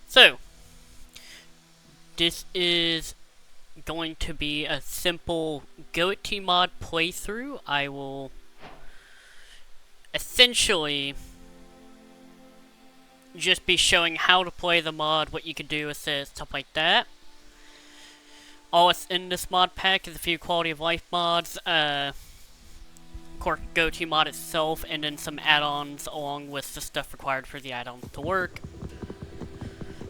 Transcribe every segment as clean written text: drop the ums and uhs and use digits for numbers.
So, this is going to be a simple Goety mod playthrough. I will essentially just be showing how to play the mod, what you can do with it, stuff like that. All that's in this mod pack is a few quality of life mods, of course Goety mod itself, and then some add-ons along with the stuff required for the add-ons to work.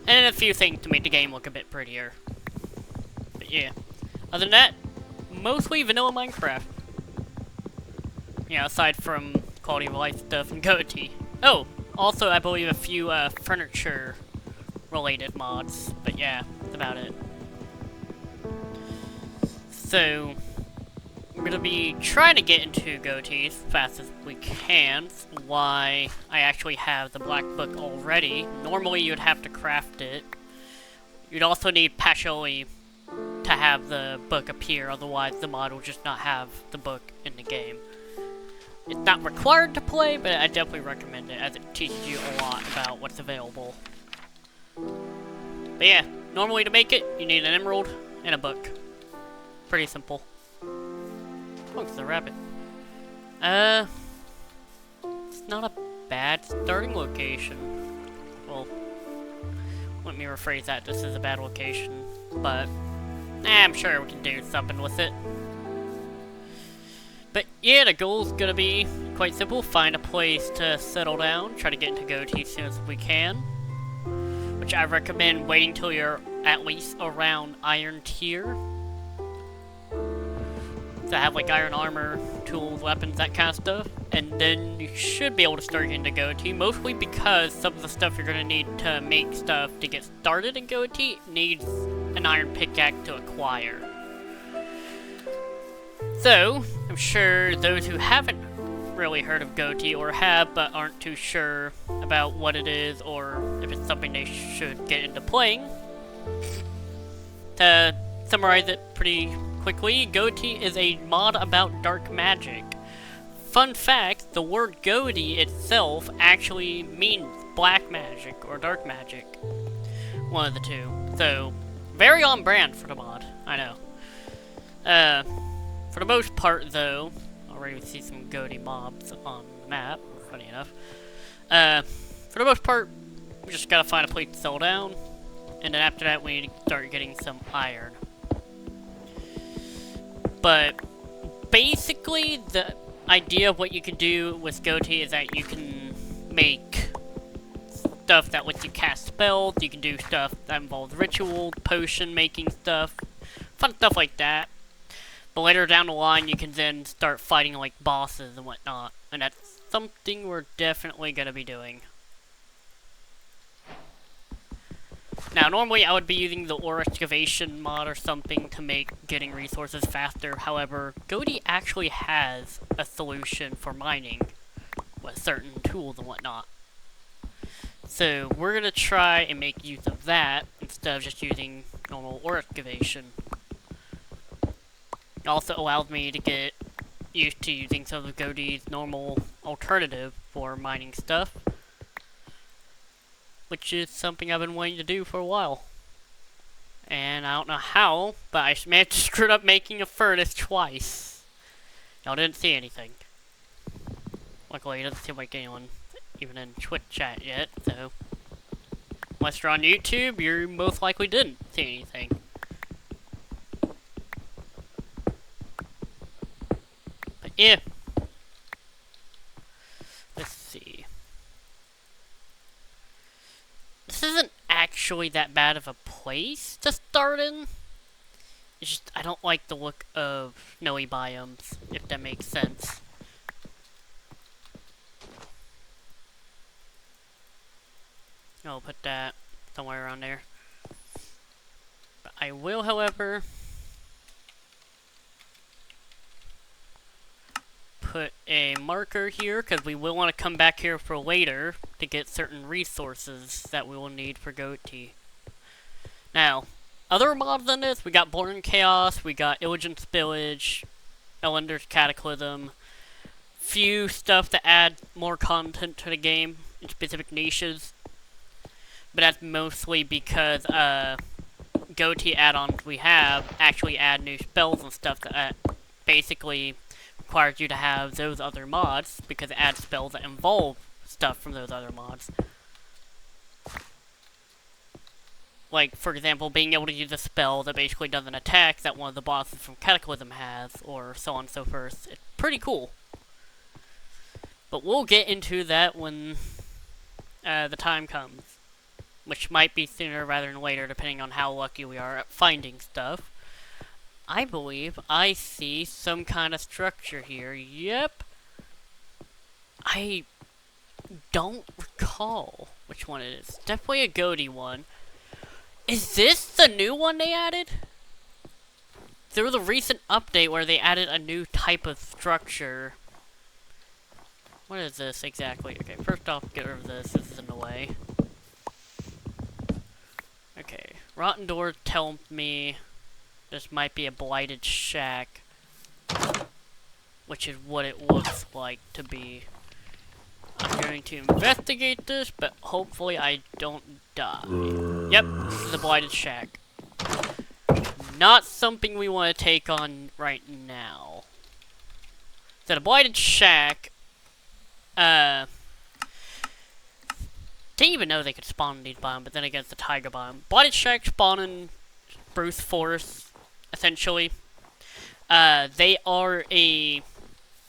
And a few things to make the game look a bit prettier. But yeah. Other than that, mostly vanilla Minecraft. Yeah, aside from quality of life stuff and Goety. Oh, also I believe a few furniture related mods. But yeah, that's about it. So, we're gonna be trying to get into Goety as fast as we can. Why I actually have the black book already. Normally you'd have to craft it. You'd also need Patchouli to have the book appear, otherwise the mod will just not have the book in the game. It's not required to play, but I definitely recommend it as it teaches you a lot about what's available. But yeah, normally to make it, you need an emerald and a book. Pretty simple. Oh, it's a rabbit. It's not a bad starting location. Well, let me rephrase that, this is a bad location, but I'm sure we can do something with it. But yeah, the goal's gonna be quite simple. Find a place to settle down, try to get into Goety as soon as we can. Which I recommend waiting till you're at least around Iron tier. To have like iron armor, tools, weapons, that kind of stuff. And then you should be able to start getting to Goety, mostly because some of the stuff you're gonna need to make stuff to get started in Goety needs an iron pickaxe to acquire. So, I'm sure those who haven't really heard of Goety, or have but aren't too sure about what it is or if it's something they should get into playing. To summarize it pretty quickly, Goety is a mod about dark magic. Fun fact, the word Goety itself actually means black magic or dark magic. One of the two. So, very on brand for the mod, I know. For the most part though, already see some Goety mobs on the map, funny enough. For the most part, we just gotta find a place to settle down, and then after that we need to start getting some iron. But basically, the idea of what you can do with Goety is that you can make stuff that lets you cast spells, you can do stuff that involves ritual, potion making stuff, fun stuff like that. But later down the line, you can then start fighting like bosses and whatnot, and that's something we're definitely gonna be doing. Now, normally I would be using the ore excavation mod or something to make getting resources faster. However, Goety actually has a solution for mining with certain tools and whatnot. So, we're gonna try and make use of that instead of just using normal ore excavation. It also allows me to get used to using some of Goety's normal alternative for mining stuff, which is something I've been wanting to do for a while. And I don't know how, but I managed to screw up making a furnace twice. Y'all didn't see anything. Luckily, it doesn't seem like anyone even in Twitch chat yet, so unless you're on YouTube, you most likely didn't see anything. But yeah. Let's see. This isn't actually that bad of a place to start in. It's just, I don't like the look of snowy biomes, if that makes sense. I'll put that somewhere around there. But I will, however, put a marker here, because we will want to come back here for later to get certain resources that we will need for Goety. Now, other mods than this, we got Born in Chaos, we got Illigent Spillage, Elender's Cataclysm, few stuff to add more content to the game in specific niches. but that's mostly because Goety add-ons we have actually add new spells and stuff that basically requires you to have those other mods because it adds spells that involve stuff from those other mods. Like, for example, being able to use a spell that basically does an attack that one of the bosses from Cataclysm has, or so on and so forth. It's pretty cool. But we'll get into that when the time comes. Which might be sooner rather than later, depending on how lucky we are at finding stuff. I believe I see some kind of structure here. Yep. I don't recall which one it is. Definitely a Goety one. Is this the new one they added? There was a recent update where they added a new type of structure. What is this exactly? Okay, first off, get rid of this. This is in the way. Okay, rotten doors tell me this might be a blighted shack, which is what it looks like to be. I'm going to investigate this, but hopefully I don't die. Yep, this is a blighted shack. Not something we want to take on right now. So the blighted shack, didn't even know they could spawn in these biomes, but then again it's the tiger biome. Blighted shack spawn in Bruce Forest, essentially. They are a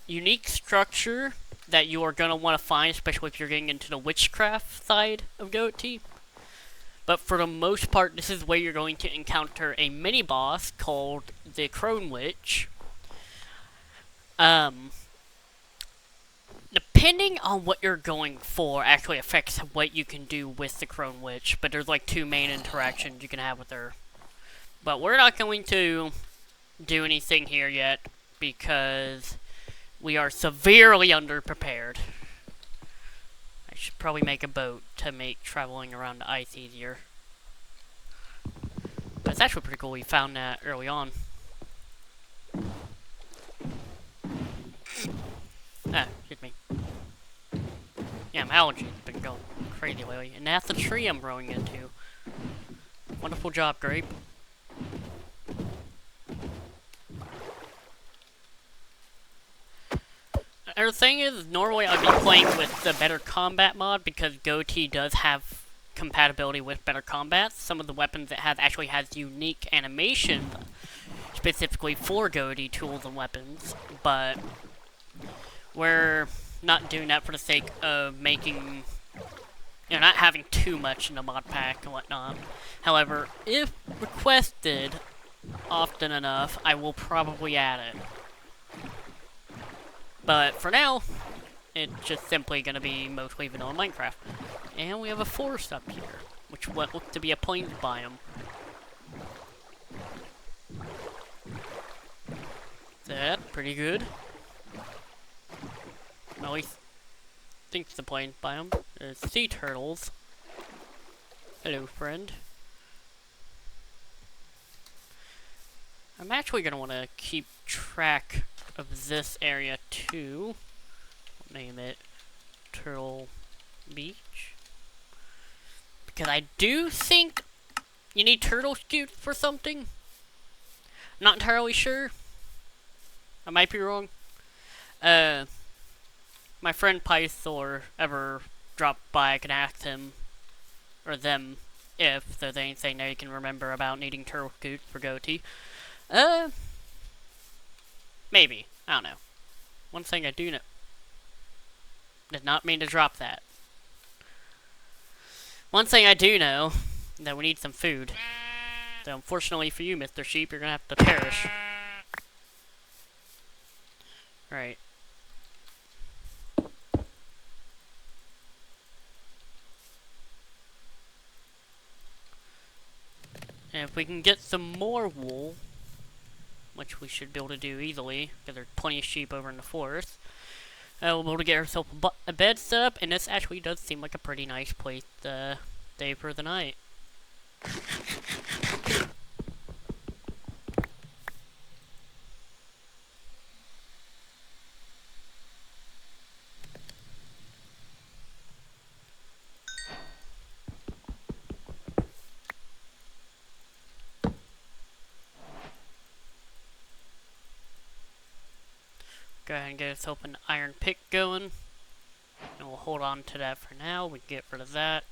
unique structure that you are going to want to find, especially if you're getting into the witchcraft side of Goety. But for the most part, this is where you're going to encounter a mini-boss called the Crone Witch. Depending on what you're going for actually affects what you can do with the Crone Witch, but there's like two main interactions you can have with her. But we're not going to do anything here yet, because we are severely underprepared. I should probably make a boat to make traveling around the ice easier. But it's actually pretty cool we found that early on. Ah, excuse me. Yeah, my allergies have been going crazy lately, and that's the tree I'm growing into. Wonderful job, Grape. Another thing is, normally I'd be playing with the Better Combat mod because Goety does have compatibility with Better Combat. Some of the weapons it has actually has unique animation specifically for Goety tools and weapons, but we're not doing that for the sake of making, not having too much in the mod pack and whatnot. However, if requested often enough, I will probably add it. But for now, it's just simply going to be mostly vanilla Minecraft. And we have a forest up here, which what looks to be a plains biome. That's pretty good. At least I think it's a plains biome. There's sea turtles. Hello, friend. I'm actually going to want to keep track of this area too. I'll name it Turtle Beach. Because I do think you need turtle scute for something. Not entirely sure. I might be wrong. My friend Pythor ever dropped by, I can ask him or them if there's anything they can remember about needing turtle scute for Goety. Maybe. I don't know. One thing I do know. Did not mean to drop that. One thing I do know, that we need some food. So unfortunately for you, Mr. Sheep, you're gonna have to perish. Right. And if we can get some more wool, which we should be able to do easily, because there's plenty of sheep over in the forest, we'll be able to get ourselves a bed set up, and this actually does seem like a pretty nice place to stay for the night. go ahead and get us open iron pick going. And we'll hold on to that for now. We can get rid of that.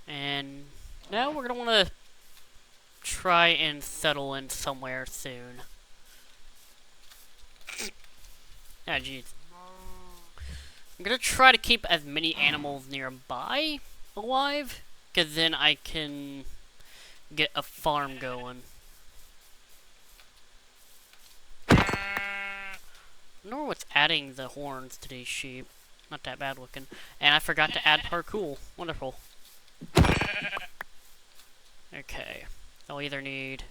And now we're going to want to try and settle in somewhere soon. Ah, jeez. I'm going to try to keep as many animals nearby alive, because then I can get a farm going. I wonder what's adding the horns to these sheep. Not that bad looking. And I forgot to add parkour. Wonderful. Okay. I'll either need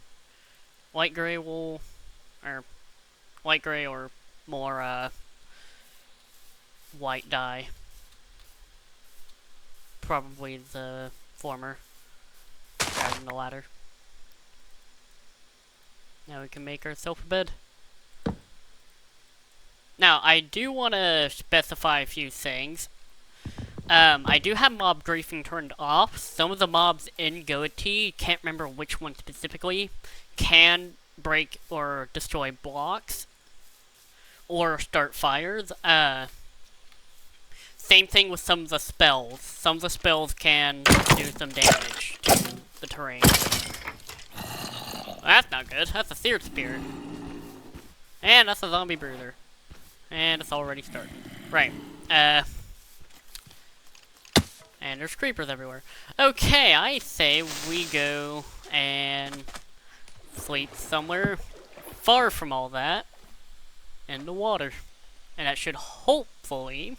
light gray wool, or light gray or more white dye. Probably the former, rather than the latter. Now we can make ourselves a bed. Now, I do want to specify a few things. I do have mob griefing turned off. Some of the mobs in Goety, can't remember which one specifically, can break or destroy blocks or start fires. Same thing with some of the spells. Some of the spells can do some damage to the terrain. Well, that's not good. That's a seared spirit. And that's a zombie bruiser. And it's already started. Right. And there's creepers everywhere. Okay, I say we go and sleep somewhere far from all that in the water. And that should hopefully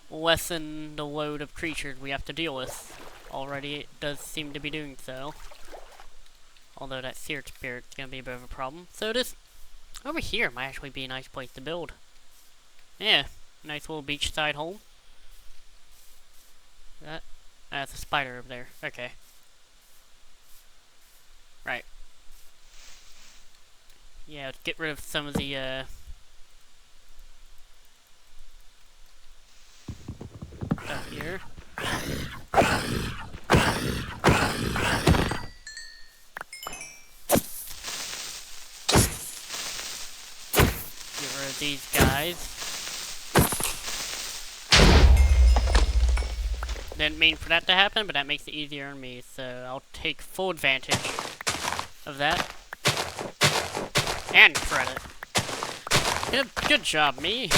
lessen the load of creatures we have to deal with. Already it does seem to be doing so. Although that seared spirit's gonna be a bit of a problem. So this over here might actually be a nice place to build. Yeah. Nice little beachside home. That's a spider over there. Okay. Right. Yeah, let's get rid of some of the, stuff here. Get rid of these guys. Didn't mean for that to happen, but that makes it easier on me, so I'll take full advantage of that. And credit. Good job, me.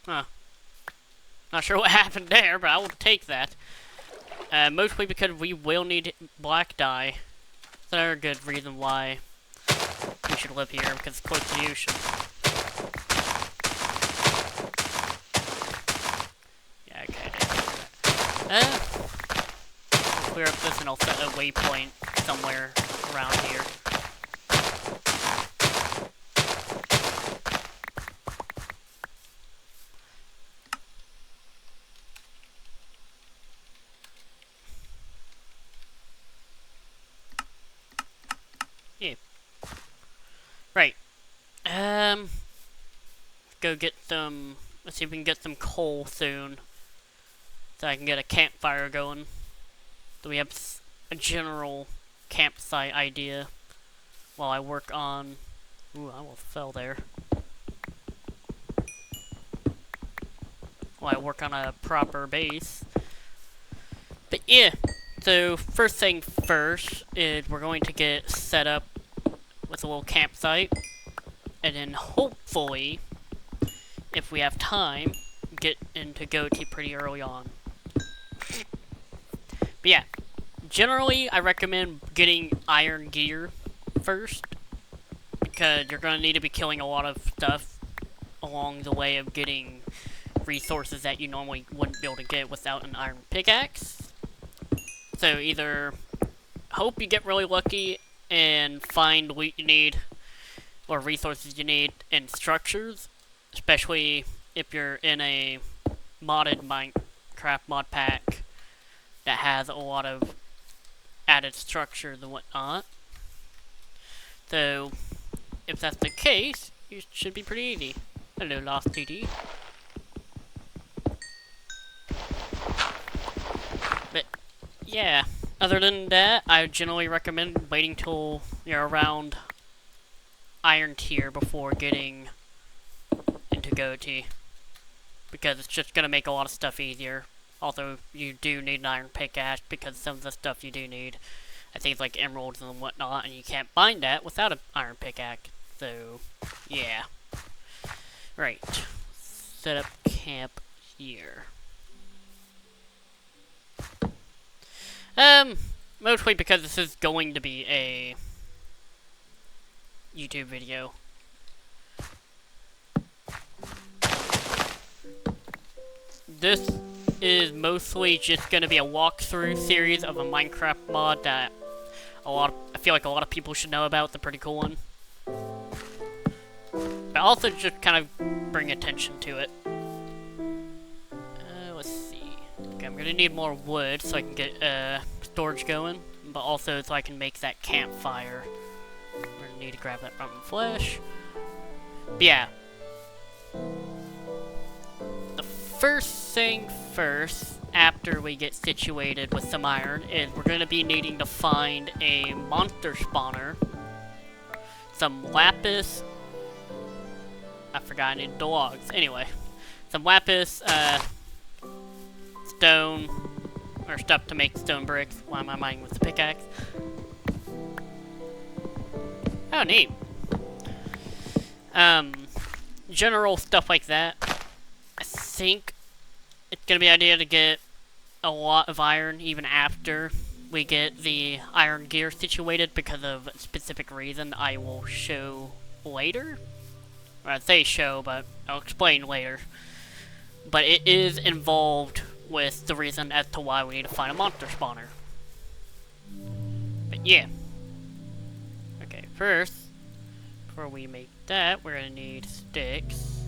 Huh. Not sure what happened there, but I will take that. Mostly because we will need black dye. That's another good reason why we should live here, because it's close to the ocean. Yeah, okay. I'll clear up this and I'll set a waypoint somewhere around here. Yeah. Right. Go get some. Let's see if we can get some coal soon, so I can get a campfire going. So we have a general campsite idea while I work on. Ooh, I almost fell there. While I work on a proper base. But yeah. So, first thing first is we're going to get set up with a little campsite, and then hopefully, if we have time, get into Goety pretty early on. But yeah, generally I recommend getting iron gear first, because you're going to need to be killing a lot of stuff along the way of getting resources that you normally wouldn't be able to get without an iron pickaxe. So either hope you get really lucky and find loot you need or resources you need in structures, especially if you're in a modded Minecraft mod pack that has a lot of added structures and whatnot. So if that's the case, it should be pretty easy. Hello, Lost TD. But, yeah. Other than that, I would generally recommend waiting till you're around Iron Tier before getting into Goety. Because it's just going to make a lot of stuff easier. Also, you do need an iron pickaxe because some of the stuff you do need, I think it's like emeralds and whatnot, and you can't find that without an iron pickaxe. So, yeah. Right. Set up camp here. Mostly because this is going to be a YouTube video. This is mostly just going to be a walkthrough series of a Minecraft mod that I feel like a lot of people should know about. It's a pretty cool one. But also just kind of bring attention to it. Let's see. Okay, I'm going to need more wood so I can get storage going, but also so I can make that campfire. We're going to need to grab that from the flesh. But yeah. The first thing first, after we get situated with some iron, is we're going to be needing to find a monster spawner, some lapis, I forgot I need dogs, anyway, some lapis, stone, or stuff to make stone bricks. Why am I mining with the pickaxe? Oh, neat. General stuff like that. I think it's gonna be an idea to get a lot of iron even after we get the iron gear situated because of a specific reason I will show later. Or I'd say show, but I'll explain later. But it is involved with the reason as to why we need to find a monster spawner. But yeah. Okay, first, before we make that, we're gonna need sticks.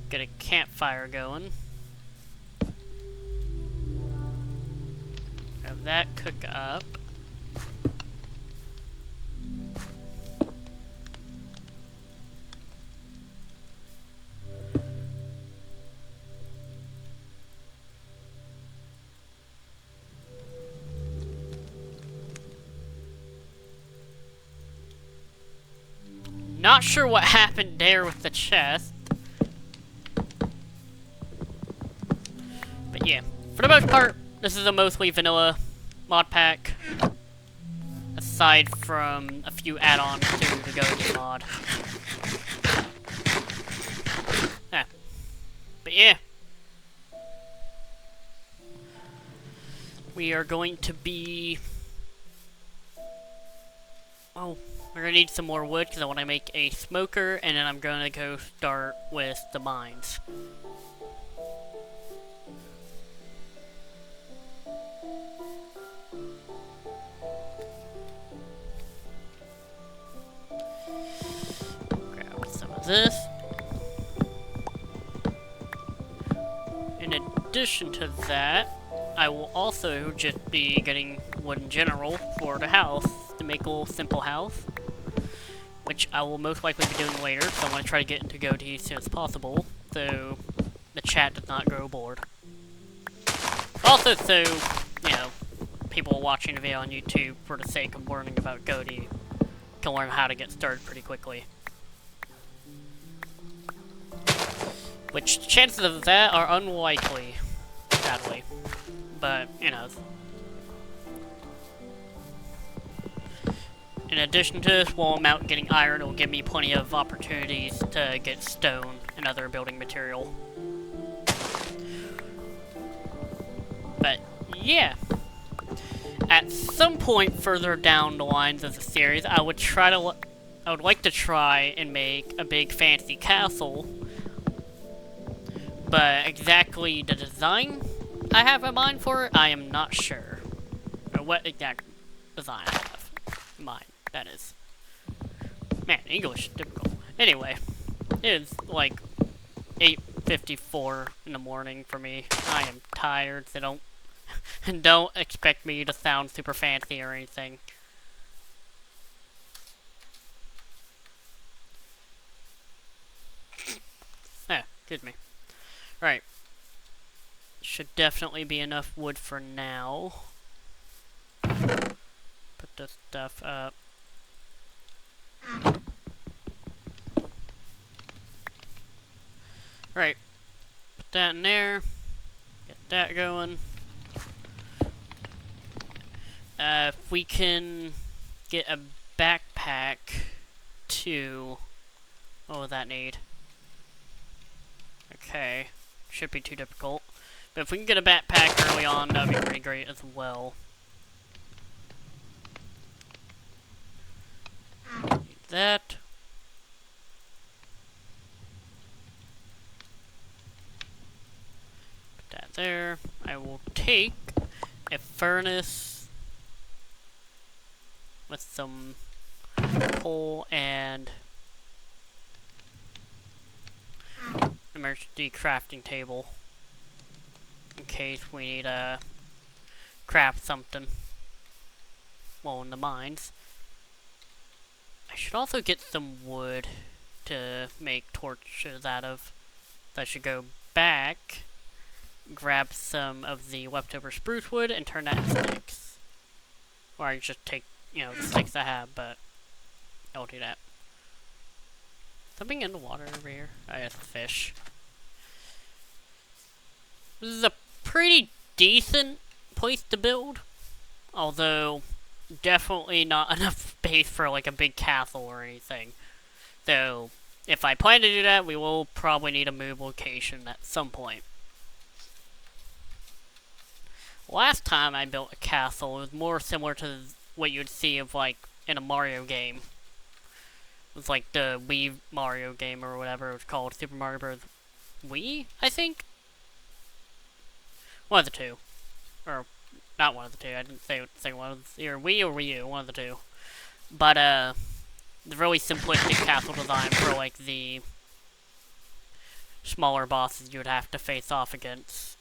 Get a campfire going. Have that cook up. Not sure what happened there with the chest. But yeah, for the most part, this is a mostly vanilla mod pack. Aside from a few add-ons to the Goety mod. Yeah. But yeah. We are going to be... Oh, we're going to need some more wood because I want to make a smoker, and then I'm going to go start with the mines. Grab some of this. In addition to that, I will also just be getting wood in general for the house to make a little simple house, which I will most likely be doing later, so I want to try to get into Goety as soon as possible, so the chat does not grow bored. Also, so, you know, people watching the video on YouTube for the sake of learning about Goety can learn how to get started pretty quickly. Which, chances of that are unlikely, sadly. But, you know. In addition to this, while I'm out getting iron, it will give me plenty of opportunities to get stone and other building material. But, yeah. At some point further down the lines of the series, I would like to try and make a big fancy castle. But exactly the design I have in mind for it, I am not sure. Or what exact design I have in mind, that is. Man, English is difficult. Anyway, it's like 8:54 in the morning for me. I am tired, so don't expect me to sound super fancy or anything. Excuse me. Right. Should definitely be enough wood for now. Put this stuff up. Right. Put that in there. Get that going. If we can get a backpack to... What would that need? Okay. Shouldn't be too difficult. But if we can get a backpack early on, that would be pretty great as well. Need that. Put that there. I will take a furnace with some coal and emergency crafting table in case we need to craft something while in the mines. I should also get some wood to make torches out of. So I should go back, grab some of the leftover spruce wood and turn that into sticks. Or I just take, you know, the sticks I have, but I'll do that. Something in the water over here. Oh, yeah, it's a fish. This is a pretty decent place to build. Although, definitely not enough space for like a big castle or anything. So, if I plan to do that, we will probably need to move location at some point. Last time I built a castle, it was more similar to what you'd see of like in a Mario game. It was like the Wii Mario game or whatever it was called, Super Mario Bros. Wii, I think? One of the two. Or, not one of the two, I didn't say one of the, either Wii or Wii U, one of the two. But, the really simplistic castle design for like the smaller bosses you would have to face off against.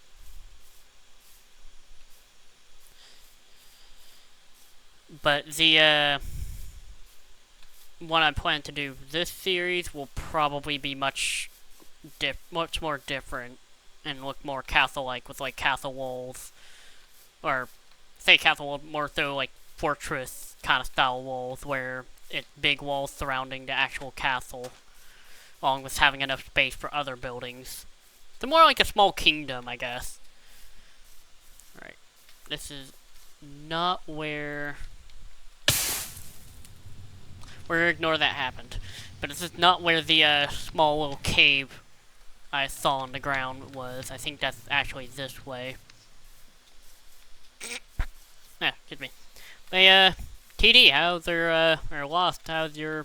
But the one I plan to do this series will probably be much more different and look more castle-like with like castle walls, or say castle wall, more so like fortress kind of style walls where it's big walls surrounding the actual castle, along with having enough space for other buildings. So more like a small kingdom, I guess. Alright, this is not where... We're gonna ignore that happened. But this is not where the small little cave I saw on the ground was. I think that's actually this way. Yeah, excuse me. Hey, TD, how's your, or Lost, how's your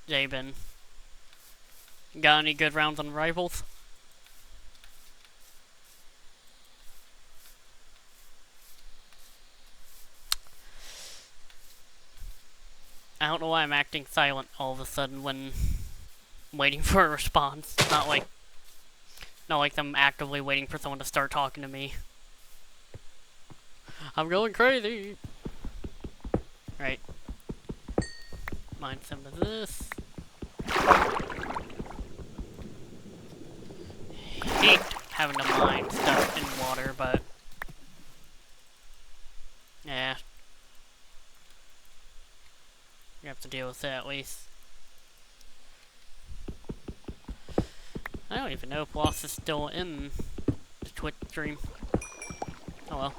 day been? Got any good rounds on rifles? I don't know why I'm acting silent all of a sudden when waiting for a response. Not like I'm actively waiting for someone to start talking to me. I'm going crazy. Right. Mine some of this. Hate having to mine stuff in water, but yeah. You have to deal with it at least. I don't even know if Lost is still in the Twitch stream. Oh well.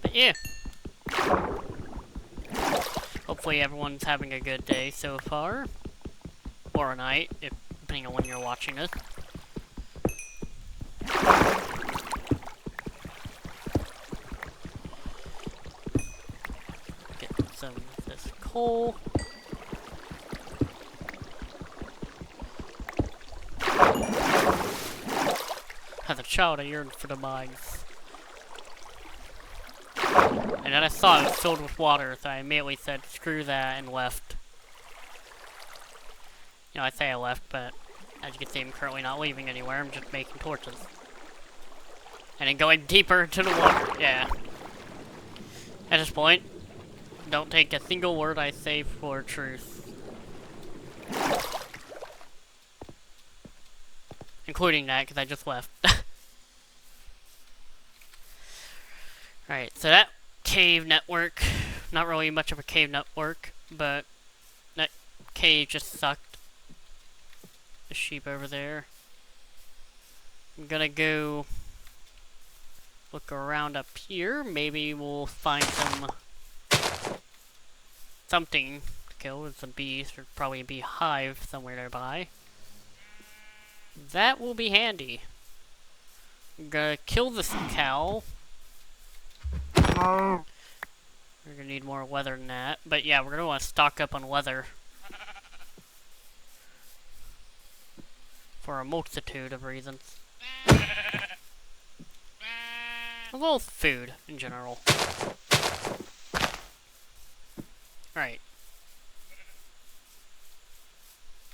But yeah. Hopefully everyone's having a good day so far. Or a night, depending on when you're watching it. Get some of this coal. As a child, I yearned for the mines. And then I saw it was filled with water, so I immediately said, screw that, and left. You know, I say I left, but as you can see, I'm currently not leaving anywhere. I'm just making torches. And then going deeper into the water. Yeah. At this point, don't take a single word I say for truth. including that, because I just left. Alright, so that cave network, not really much of a cave network, but that cave just sucked. The sheep over there. I'm gonna go look around up here. Maybe we'll find something to kill with some bees, or probably a beehive somewhere nearby. That will be handy. I'm gonna kill this cow. We're gonna need more leather than that, but yeah, we're gonna want to stock up on leather for a multitude of reasons. A little food in general. Right.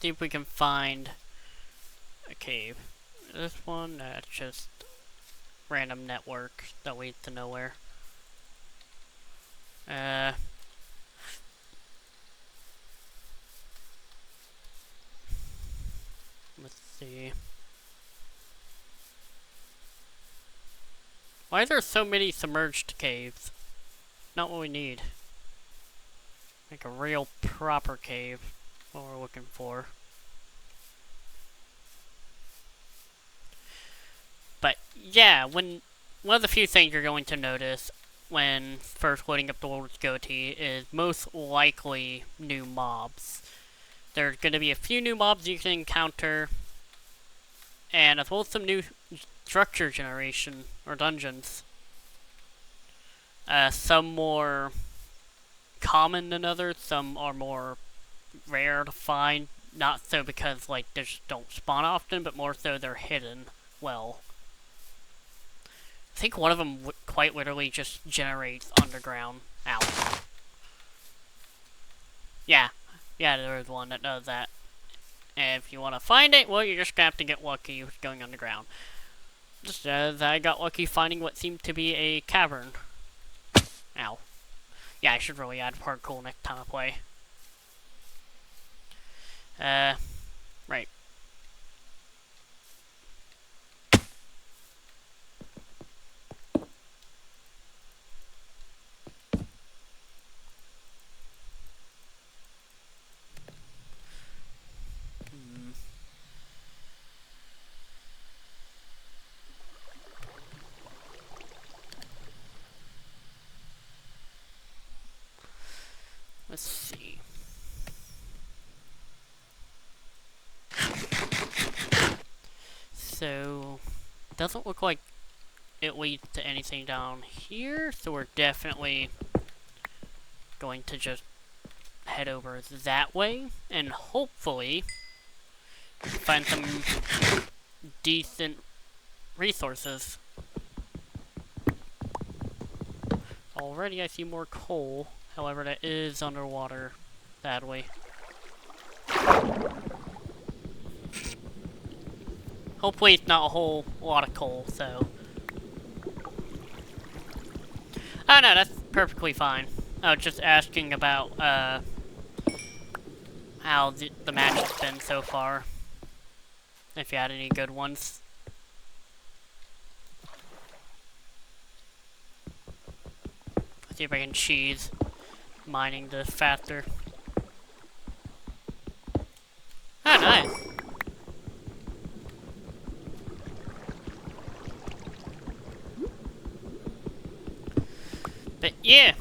See if we can find a cave. This one, that's just random network that leads to nowhere. Let's see. Why are there so many submerged caves? Not what we need. Like a real proper cave. What we're looking for. But yeah, one of the few things you're going to notice when first loading up the world with Goety is most likely new mobs. There's going to be a few new mobs you can encounter, and as well as some new structure generation, or dungeons. Some more common than others, some are more rare to find, not so because like they just don't spawn often, but more so they're hidden well. I think one of them quite literally just generates underground. Ow. Yeah, there is one that does that. And if you want to find it, well, you're just gonna have to get lucky with going underground. Just as I got lucky finding what seemed to be a cavern. Ow. Yeah, I should really add parkour next time I play. Right. Let's see. So, doesn't look like it leads to anything down here, so we're definitely going to just head over that way, and hopefully find some decent resources. Already I see more coal. However, that is underwater, sadly. Hopefully it's not a whole lot of coal, so... Oh no, that's perfectly fine. I was just asking about, how the match has been so far. If you had any good ones. Let's see if I can cheese mining this faster. Oh, nice. But yeah,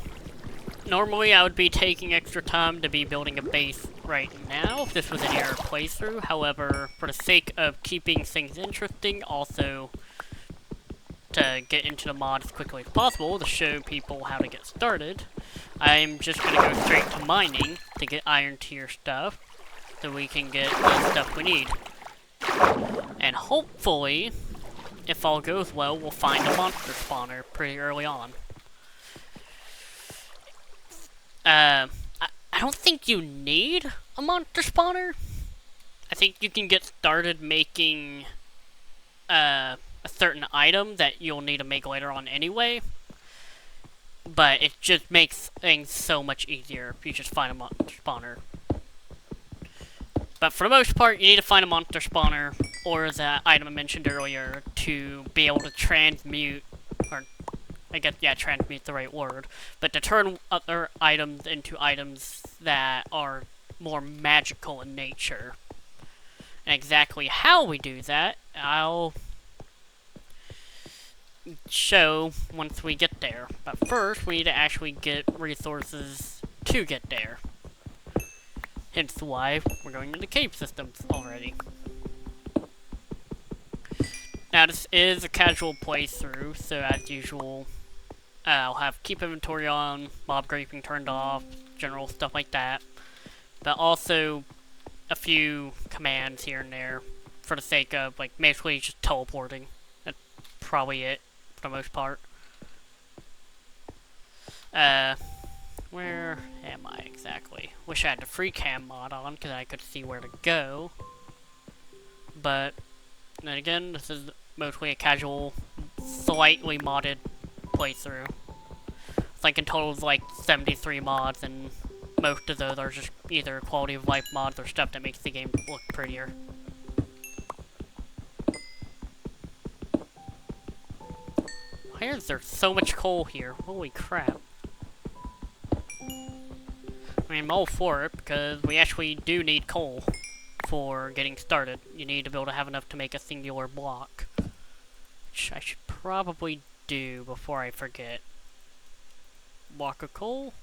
normally I would be taking extra time to be building a base right now if this was an error playthrough. However, for the sake of keeping things interesting, also to get into the mod as quickly as possible to show people how to get started, I'm just going to go straight to mining to get iron tier stuff so we can get the stuff we need. And hopefully, if all goes well, we'll find a monster spawner pretty early on. I don't think you need a monster spawner. I think you can get started making a certain item that you'll need to make later on anyway. But it just makes things so much easier if you just find a monster spawner. But for the most part, you need to find a monster spawner or the item I mentioned earlier, to be able to transmute, or I guess, yeah, transmute's the right word, but to turn other items into items that are more magical in nature. And exactly how we do that, I'll show once we get there. But first, we need to actually get resources to get there. Hence why we're going into cave systems already. Now, this is a casual playthrough, so as usual, I'll have keep inventory on, mob graping turned off, general stuff like that. But also a few commands here and there for the sake of, like, basically just teleporting. That's probably it for the most part. Where am I exactly? Wish I had the free cam mod on, because I could see where to go. But then again, this is mostly a casual, slightly modded playthrough. It's like in total it's like 73 mods, and most of those are just either quality of life mods or stuff that makes the game look prettier. Why is there so much coal here? Holy crap. I mean, I'm all for it, because we actually do need coal for getting started. You need to be able to have enough to make a singular block. Which I should probably do before I forget. Block of coal.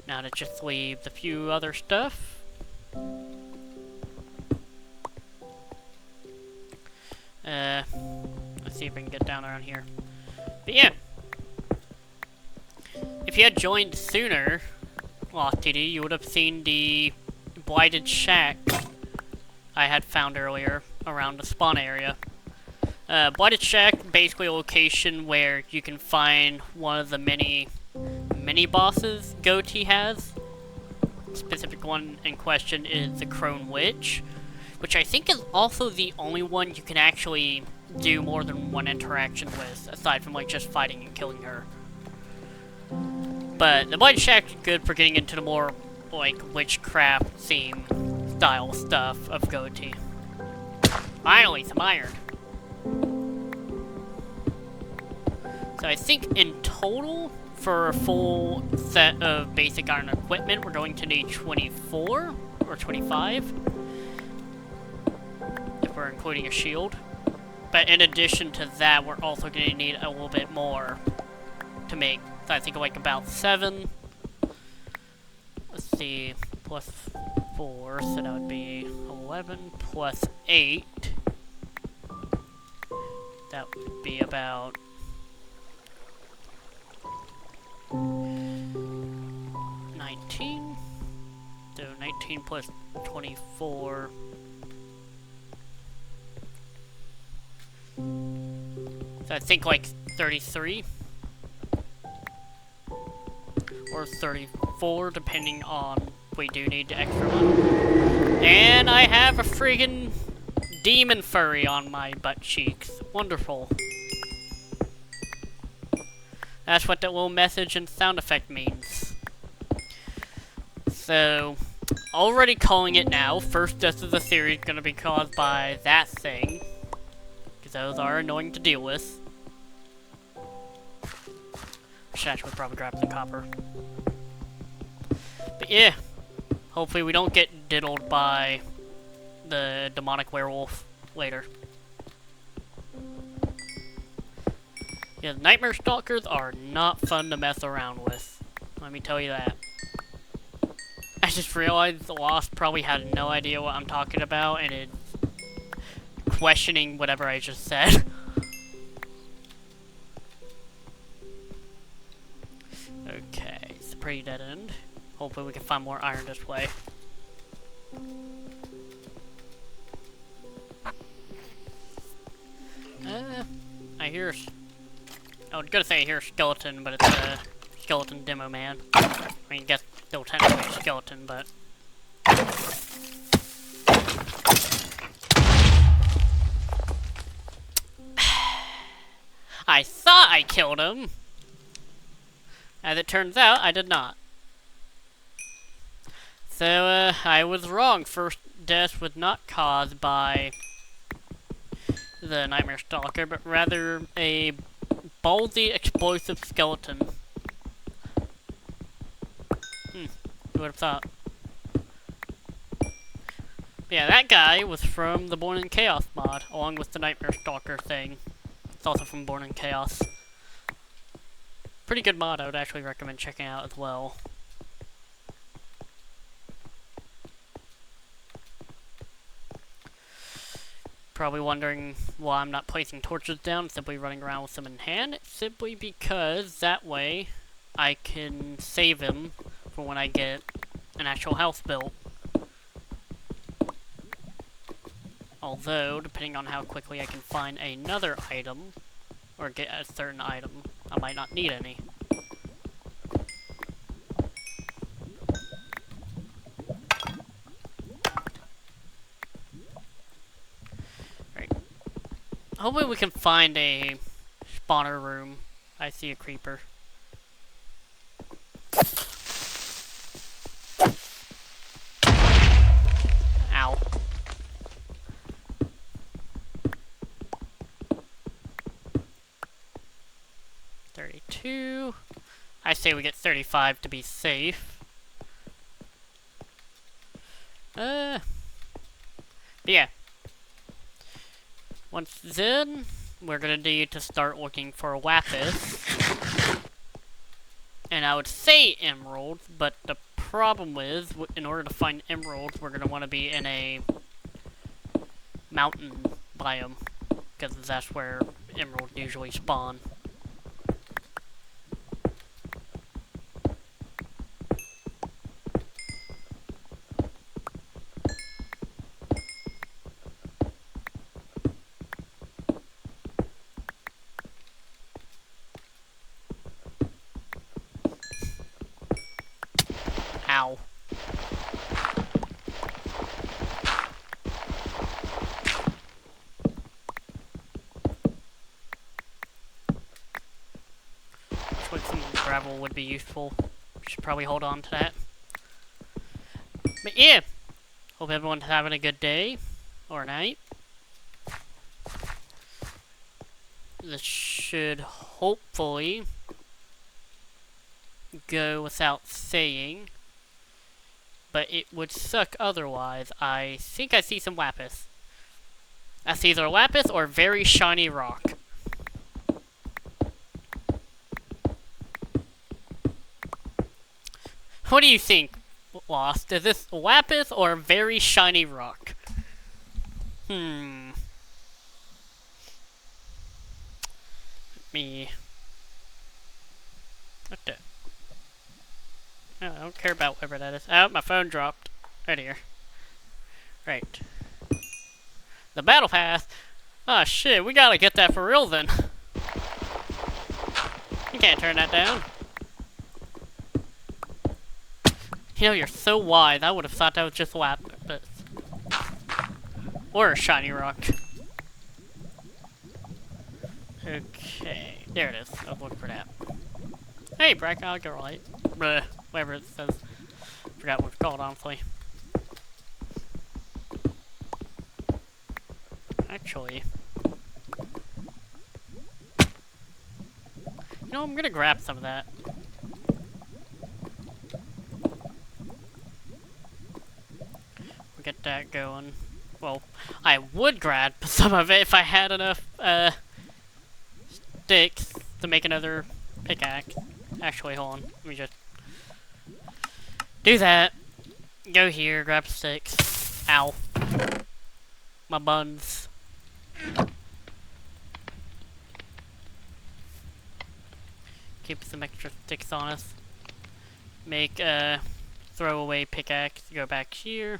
Now to just leave the few other stuff. Let's see if I can get down around here. But yeah. If you had joined sooner, Lost TD, you would have seen the blighted shack I had found earlier around the spawn area. Blighted shack, basically a location where you can find one of the many bosses Goety has. The specific one in question is the Crone Witch, which I think is also the only one you can actually do more than one interaction with, aside from like just fighting and killing her. But the Blighted Shack is good for getting into the more, like, witchcraft theme style stuff of Goety. Finally, some iron. So I think in total, for a full set of basic iron equipment, we're going to need 24 or 25. If we're including a shield. But in addition to that, we're also going to need a little bit more to make, I think, like about 7. Let's see, plus 4, so that would be 11 plus 8. That would be about 19. So 19 plus 24. So I think like 33. Or 34, depending on if we do need the extra one. And I have a friggin' demon furry on my butt cheeks. Wonderful. That's what that little message and sound effect means. So, already calling it now. First death of the series is going to be caused by that thing. Because those are annoying to deal with. Shash would probably grab the copper. But yeah, hopefully we don't get diddled by the demonic werewolf later. Yeah, the Nightmare Stalkers are not fun to mess around with. Let me tell you that. I just realized the Lost probably had no idea what I'm talking about, and it's questioning whatever I just said. Okay, it's a pretty dead end. Hopefully we can find more iron this way. I hear... I was gonna say I hear a skeleton, but it's a skeleton demo man. I mean, I guess still technically a skeleton, but... I thought I killed him! As it turns out, I did not. So, I was wrong. First death was not caused by the Nightmare Stalker, but rather a ballsy explosive skeleton. Who would have thought? Yeah, that guy was from the Born in Chaos mod, along with the Nightmare Stalker thing. It's also from Born in Chaos. Pretty good mod, I would actually recommend checking out as well. Probably wondering why I'm not placing torches down, simply running around with them in hand. It's simply because that way I can save them for when I get an actual house built. Although, depending on how quickly I can find another item, or get a certain item, I might not need any. Right. Hopefully we can find a spawner room. I see a creeper. Ow. I say we get 35 to be safe. But yeah. Once then, we're gonna need to start looking for lapis. And I would say emeralds, but the problem is, in order to find emeralds, we're gonna want to be in a mountain biome, because that's where emeralds usually spawn. Ow. Looks like some gravel would be useful. Should probably hold on to that. But yeah, hope everyone's having a good day or night. This should hopefully go without saying, but it would suck otherwise. I think I see some lapis. That's either lapis or very shiny rock. What do you think, Lost? Is this lapis or very shiny rock? What the? Oh, I don't care about whatever that is. Oh, my phone dropped. Right here. Right. The battle pass? Oh shit, we gotta get that for real then. You can't turn that down. You know, you're so wise. I would have thought that was just lapis. Or a shiny rock. Okay, there it is. I was looking for that. Hey, Brack, I'll go right. Whatever it says. Forgot what it's called, honestly. Actually, you know, I'm gonna grab some of that. We'll get that going. Well, I would grab some of it if I had enough sticks to make another pickaxe. Actually, hold on. Let me just do that. Go here, grab sticks. Ow. My buns. Keep some extra sticks on us. Make a throwaway pickaxe. Go back here.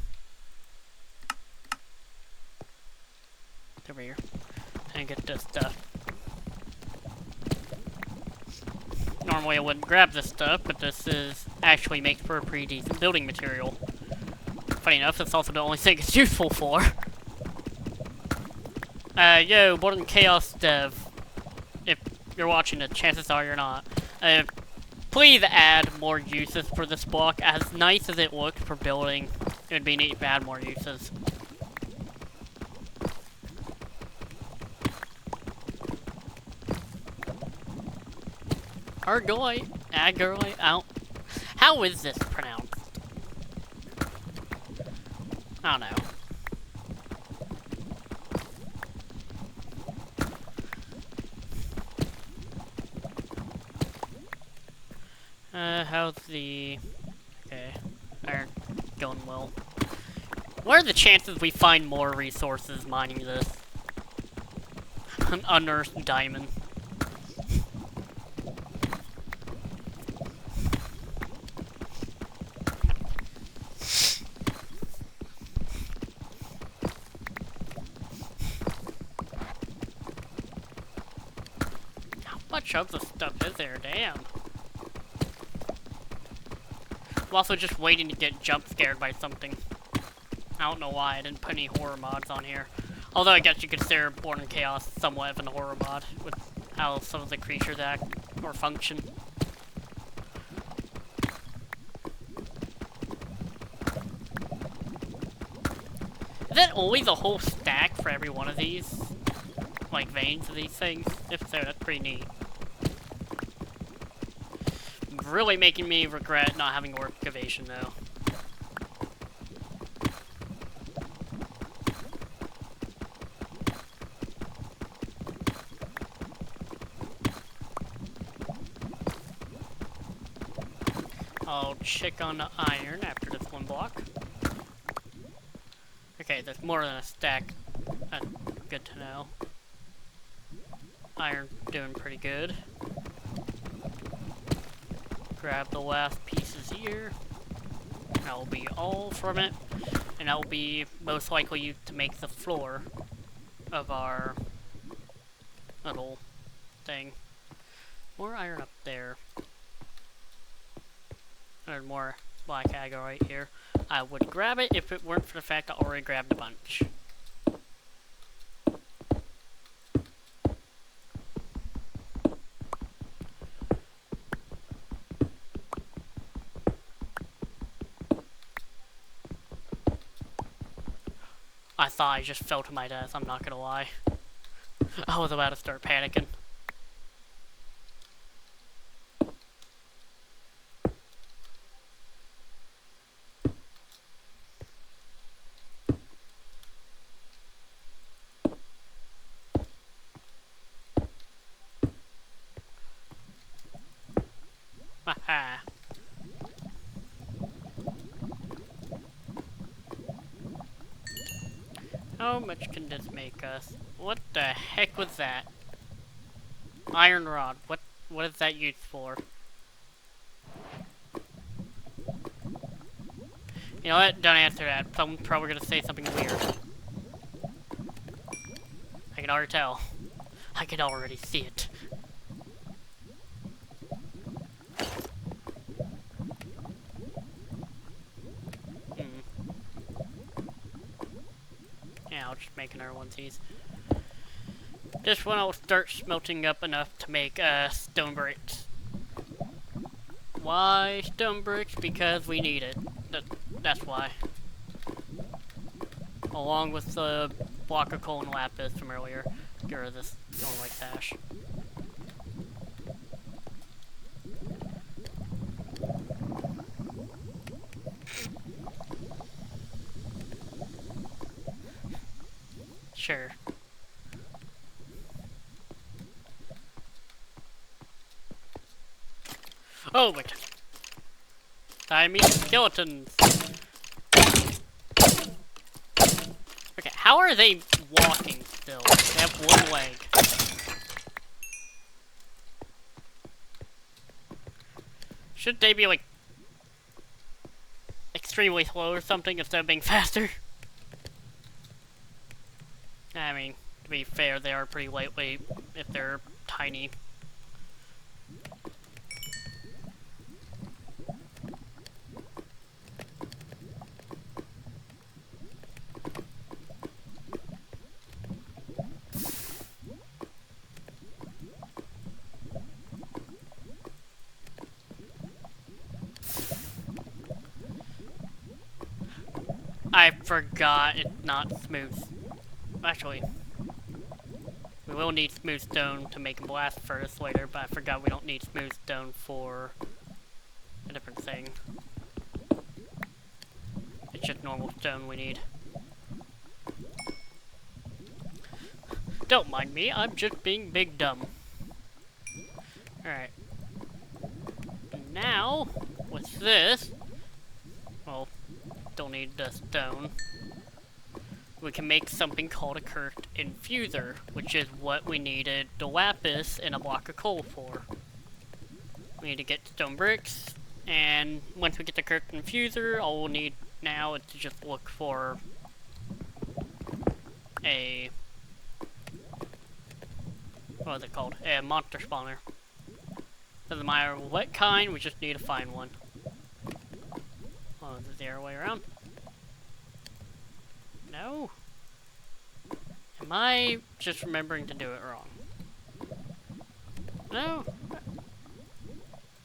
Over here. And get this stuff. Normally I wouldn't grab this stuff, but this is actually makes for a pretty decent building material. Funny enough, that's also the only thing it's useful for. Yo, Born in Chaos dev. If you're watching it, chances are you're not. Please add more uses for this block. As nice as it looks for building, it would be neat to add more uses. Argolite, Agorite, out. How is this pronounced? I don't know. How's the... Okay, iron going well. What are the chances we find more resources mining this? An unearthed diamond. How much of the stuff is there? Damn. I'm also just waiting to get jump scared by something. I don't know why I didn't put any horror mods on here. Although I guess you could consider Born in Chaos somewhat of a horror mod with how some of the creatures act or function. Is that always a whole stack for every one of these? Like veins of these things? If so, that's pretty neat. Really making me regret not having orb excavation though. I'll check on the iron after this one block. Okay, there's more than a stack. That's good to know. Iron doing pretty good. Grab the last pieces here. That will be all from it. And that will be most likely used to make the floor of our little thing. More iron up there. There's more black agorite here. I would grab it if it weren't for the fact I already grabbed a bunch. I thought I just fell to my death, I'm not gonna lie. I was about to start panicking. Haha. How much can this make us? What the heck was that? Iron rod. What is that used for? You know what? Don't answer that. Someone's probably gonna say something weird. I can already tell. I can already see it. I'll just make another one of these. This one I'll start smelting up enough to make stone bricks. Why stone bricks? Because we need it. That's why. Along with the block of coal and lapis from earlier. Get rid of this stone like sash. Sure. Oh, wait. I mean skeletons. Okay, how are they walking still? They have one leg. Should they be like extremely slow or something instead of being faster? I mean, to be fair, they are pretty lightweight if they're tiny. I forgot it's not smooth. Actually, we will need smooth stone to make a blast furnace later, but I forgot we don't need smooth stone for a different thing. It's just normal stone we need. Don't mind me, I'm just being big dumb. Alright. Now, with this, well, don't need the stone, we can make something called a cursed infuser, which is what we needed the lapis and a block of coal for. We need to get stone bricks, and once we get the cursed infuser, all we'll need now is to just look for a, what is it called? A monster spawner. Doesn't matter what kind, we just need to find one. Oh, is it the other way around? No? Am I just remembering to do it wrong? No?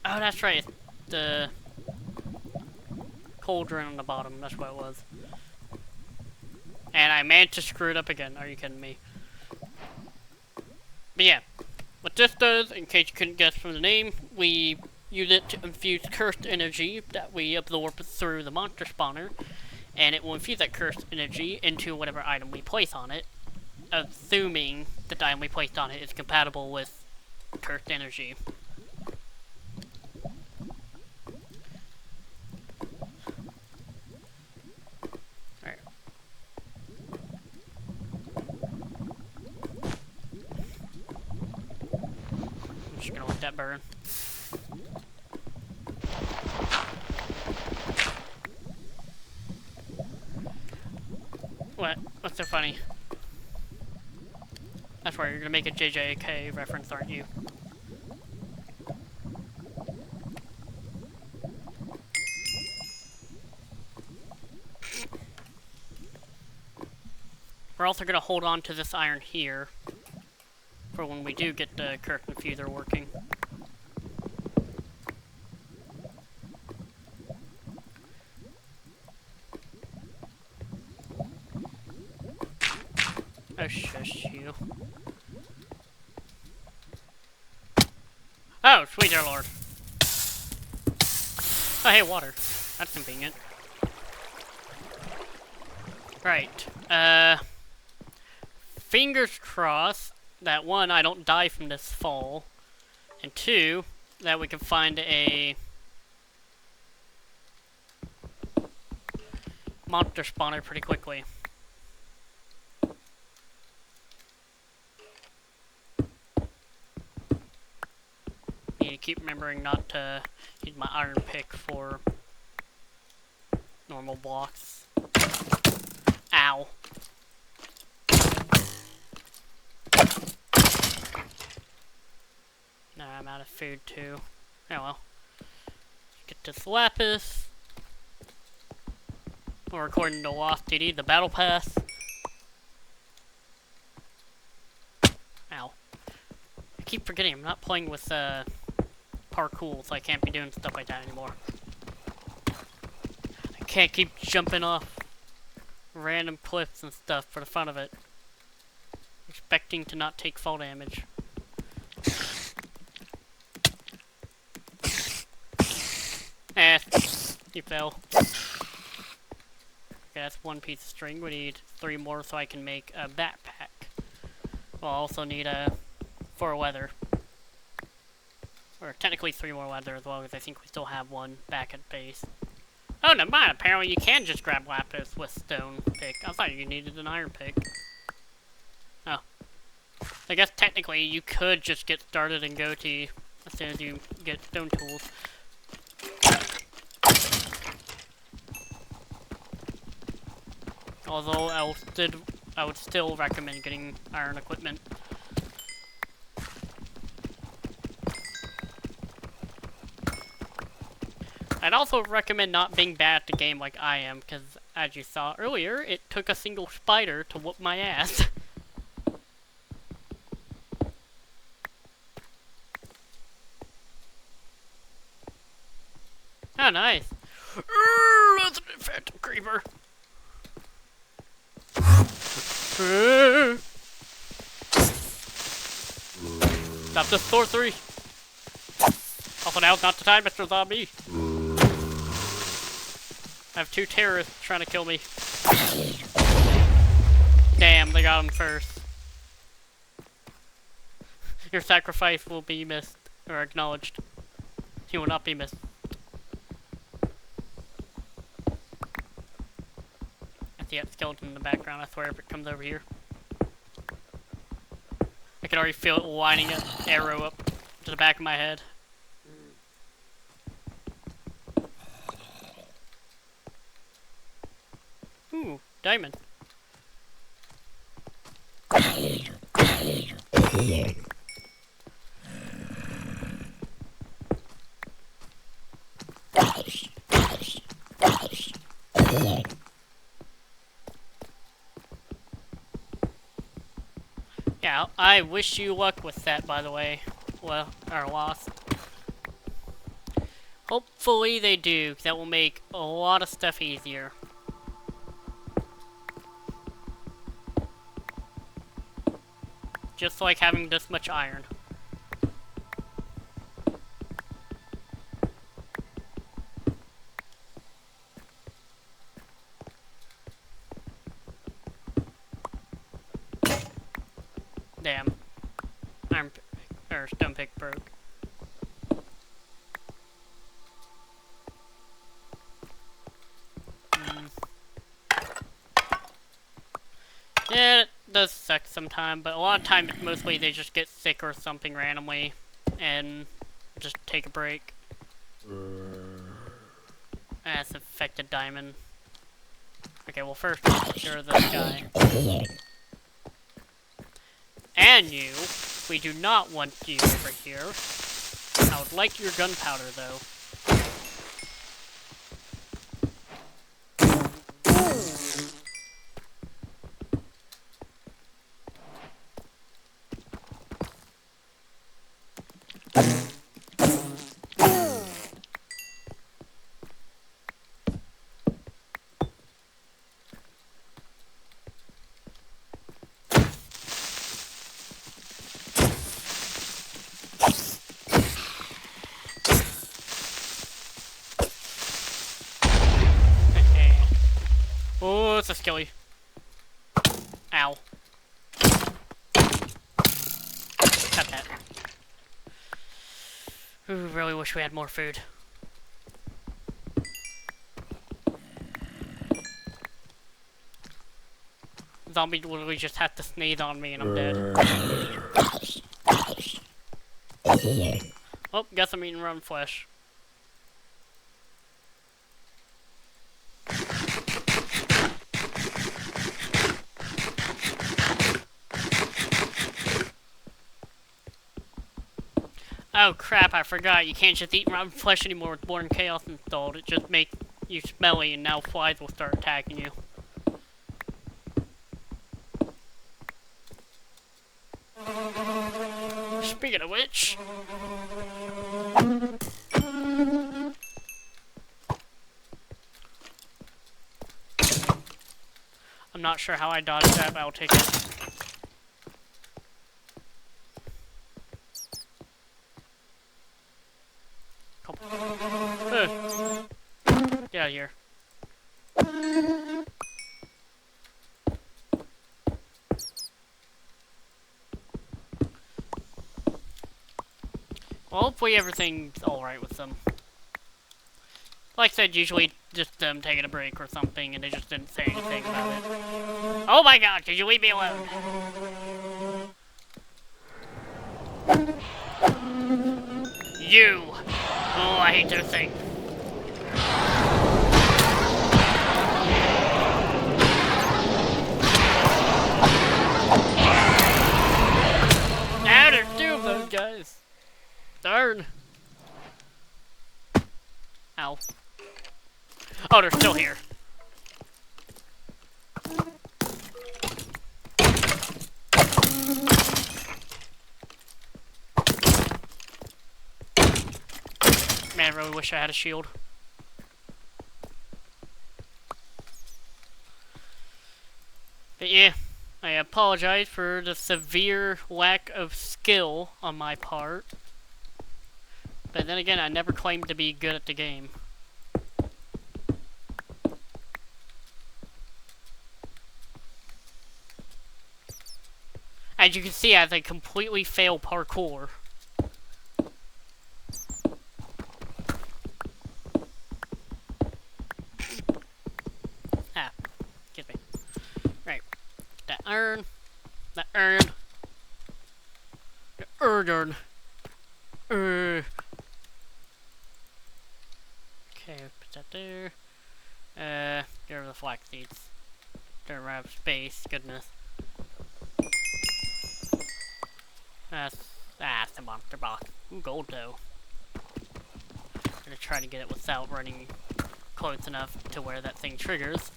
Oh, that's right. The cauldron on the bottom, that's what it was. And I managed to screw it up again. Are you kidding me? But yeah. What this does, in case you couldn't guess from the name, we use it to infuse cursed energy that we absorb through the monster spawner, and it will infuse that cursed energy into whatever item we place on it, assuming that the item we placed on it is compatible with cursed energy. Alright. I'm just gonna let that burn. What? What's so funny? That's where you're gonna make a JJK reference, aren't you? We're also gonna hold on to this iron here for when we do get the cursed infuser working. Oh, shush you. Oh, sweet dear lord. Oh, hey, water. That's convenient. Right. Fingers crossed that one, I don't die from this fall, and two, that we can find a monster spawner pretty quickly. Need to keep remembering not to use my iron pick for normal blocks. Ow. Now I'm out of food too. Oh well. Get this lapis. Or according to Lost TD, the battle pass. Ow. I keep forgetting I'm not playing with parkour, so I can't be doing stuff like that anymore. I can't keep jumping off random cliffs and stuff for the fun of it. Expecting to not take fall damage. Eh, you fell. Okay, that's one piece of string. We need 3 more so I can make a backpack. We'll also need 4 leather. Or technically 3 more leather as well, because I think we still have 1 back at base. Oh, never mind. Apparently you can just grab lapis with stone pick. I thought you needed an iron pick. Oh. I guess technically you could just get started in Goety as soon as you get stone tools. Although I would still recommend getting iron equipment. I'd also recommend not being bad at the game like I am, because as you saw earlier, it took a single spider to whoop my ass. Oh, nice. Resident Phantom Creeper. Stop this sorcery! Also, now's not the time, Mr. Zombie. I have 2 terrorists trying to kill me. Damn, they got him first. Your sacrifice will be missed, or acknowledged. He will not be missed. I see that skeleton in the background, I swear, if it comes over here. I can already feel it lining an arrow up to the back of my head. Ooh, diamond. Yeah, I wish you luck with that, by the way. Well, or loss. Hopefully they do, 'cause that will make a lot of stuff easier. Just like having this much iron. Damn. Iron pick, or stone pick broke. Yeah, it does suck sometimes, but a lot of times mostly they just get sick or something randomly and just take a break. That's affected diamond. Okay, well first cure this guy. And you, we do not want you over here. I would like your gunpowder though. Oh, it's a skilly. Ow. Got that. Ooh, really wish we had more food. Zombie literally just had to sneeze on me and I'm dead. Oh, guess I'm eating rotten flesh. Oh crap, I forgot. You can't just eat rotten flesh anymore with Born Chaos installed. It just makes you smelly and now flies will start attacking you. Speaking of which... I'm not sure how I dodged that, but I'll take it. Get out of here. Well, hopefully everything's alright with them. Like I said, usually just them taking a break or something, and they just didn't say anything about it. Oh my god, could you leave me alone? You! Oh, I hate those things. Now there's 2 of those guys. Darn. Ow. Oh, they're still here. Man, I really wish I had a shield. But yeah, I apologize for the severe lack of skill on my part. But then again, I never claimed to be good at the game. As you can see, I completely fail parkour. Excuse me. Right. That iron. That iron. The iron. Okay, put that there. Get rid of the flax seeds. Don't run out of space, goodness. That's the monster box. Ooh, gold though. I'm gonna try to get it without running close enough to where that thing triggers.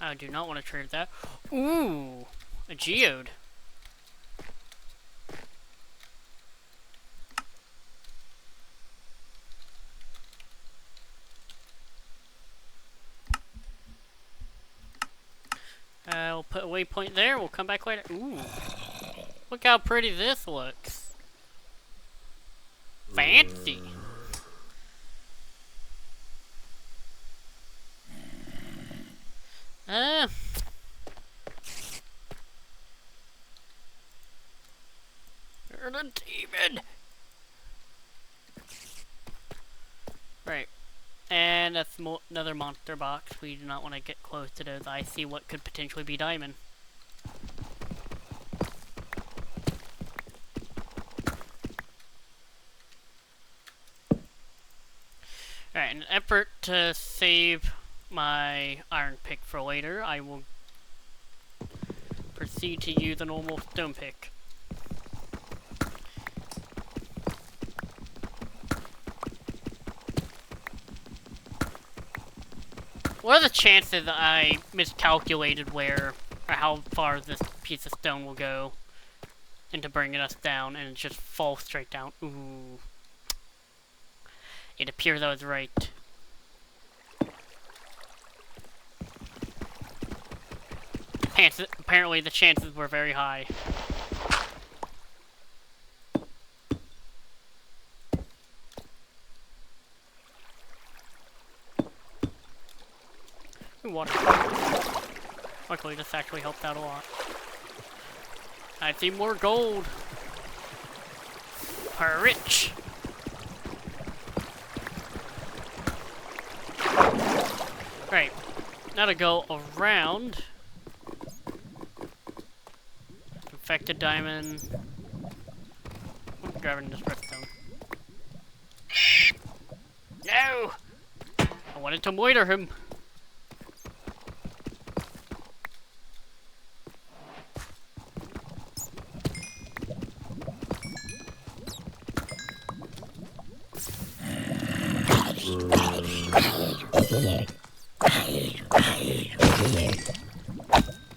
I do not want to trigger that. Ooh, a geode. We'll put a waypoint there. We'll come back later. Ooh, look how pretty this looks. Fancy. You're the demon. Right. And that's another monster box. We do not want to get close to those. I see what could potentially be diamond. Alright, in an effort to save my iron pick for later, I will proceed to use a normal stone pick. What are the chances that I miscalculated where or how far this piece of stone will go into bringing us down and it just falls straight down? Ooh. It appears I was right. Apparently the chances were very high. Water. Luckily, this actually helped out a lot. I see more gold. We're rich. Right. Now to go around. Infected diamond. I'm grabbing this redstone. No! I wanted to moiter him.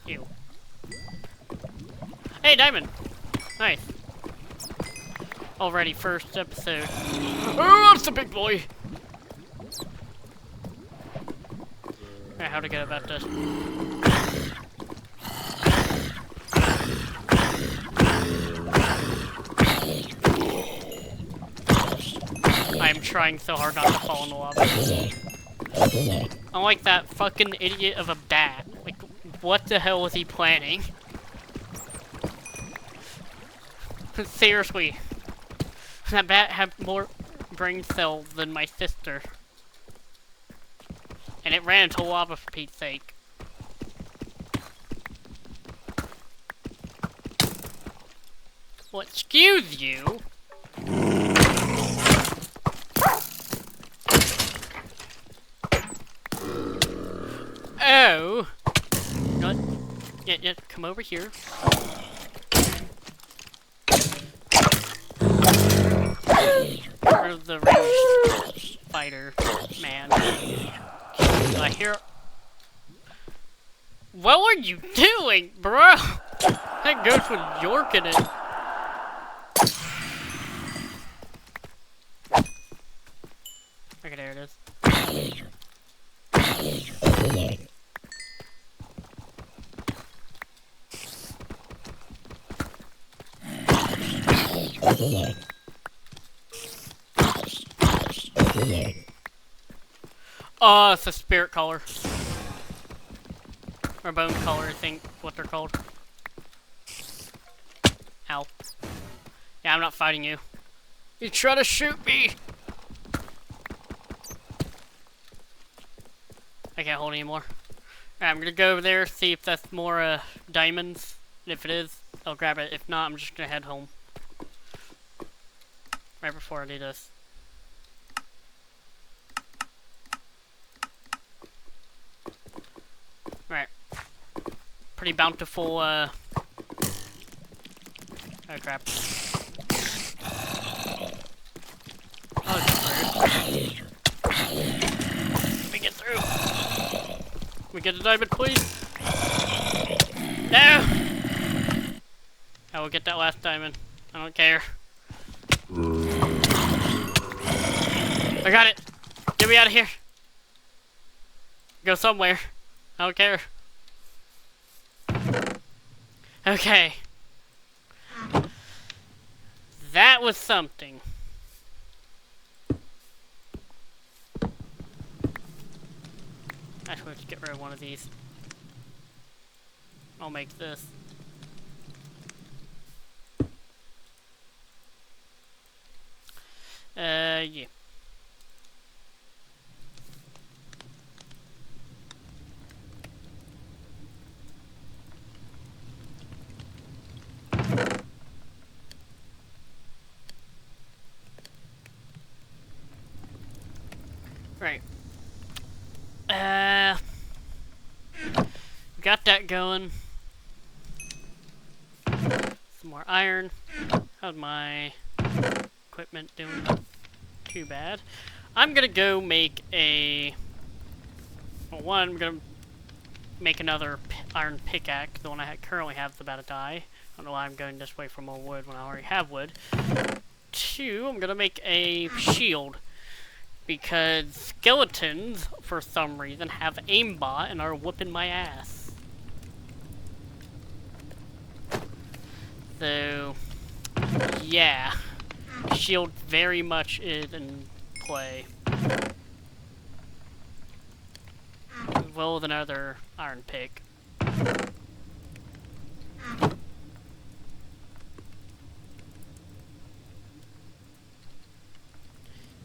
Ew. Hey, diamond! Nice. Already first episode. Oh, that's the big boy! Alright, how to get about this. I'm trying so hard not to fall in the lava. I'm like that fucking idiot of a bat. Like, what the hell was he planning? Seriously. That bat had more brain cells than my sister. And it ran into lava for Pete's sake. Well, excuse you? Oh! What? Yeah, come over here. Where's the ranged fighter man? I hear. What were you doing, bro? That ghost was yorking it. Oh, it's a spirit color. Or bone color, I think, what they're called. Ow. Yeah, I'm not fighting you. You try to shoot me! I can't hold anymore. Alright, I'm gonna go over there, see if that's more, diamonds. And if it is, I'll grab it. If not, I'm just gonna head home. Right before I do this. Right. Pretty bountiful, oh crap. Oh, let me get through. Can we get the diamond, please? No! I will get that last diamond. I don't care. I got it! Get me out of here! Go somewhere. I don't care. Okay. That was something. Actually, let's get rid of one of these. I'll make this. Yeah. Right. Got that going. Some more iron. How's my equipment doing? Not too bad. I'm gonna go make a... Well, one, I'm gonna make another iron pickaxe. The one I currently have is about to die. I don't know why I'm going this way for more wood when I already have wood. Two, I'm gonna make a shield. Because skeletons, for some reason, have aimbot and are whooping my ass. So, yeah. Shield very much is in play. As well as another iron pick.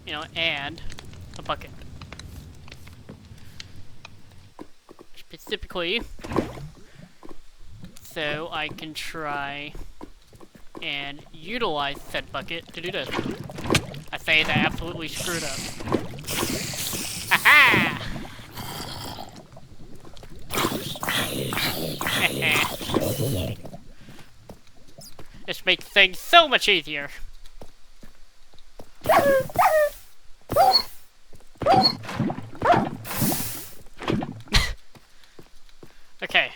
You know, and a bucket. Specifically, so I can try and utilize said bucket to do this. I say that I absolutely screwed up. Aha! This makes things so much easier. Okay.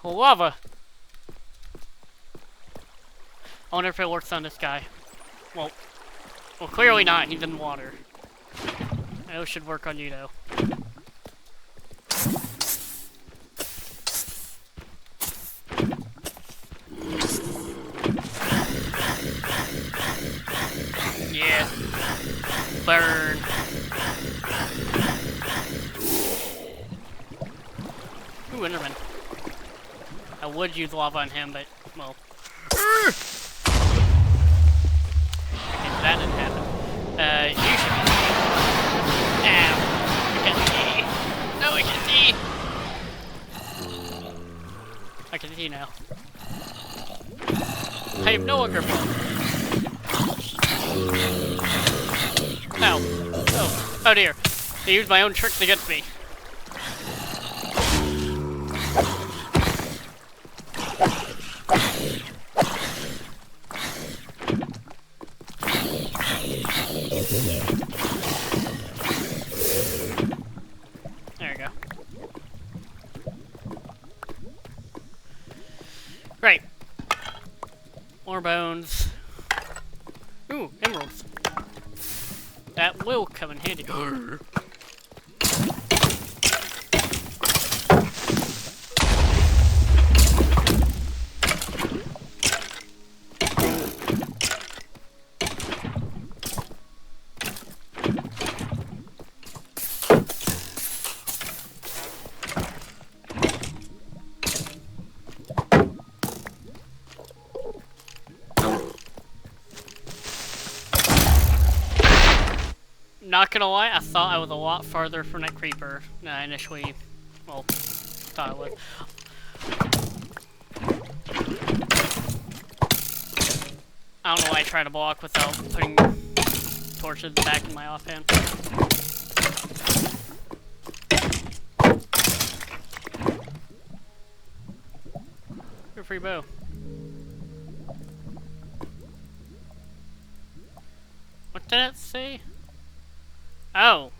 Lava. I wonder if it works on this guy. Well, clearly not. He's in water. I know it should work on you though. Yeah. Burn. Ooh, Enderman. I would use lava on him, but, well. Okay, that didn't happen. You should be. Ow. I can see. No, I can see. I can see now. I am no longer fun. No. Oh. Oh dear. They used my own tricks against me. Right. More bones. Ooh, emeralds. That will come in handy. Not gonna lie, I thought I was a lot farther from that creeper than I initially, well, thought I was. I don't know why I tried to block without putting torches back in my offhand. Your free bow. What did that say? Oh.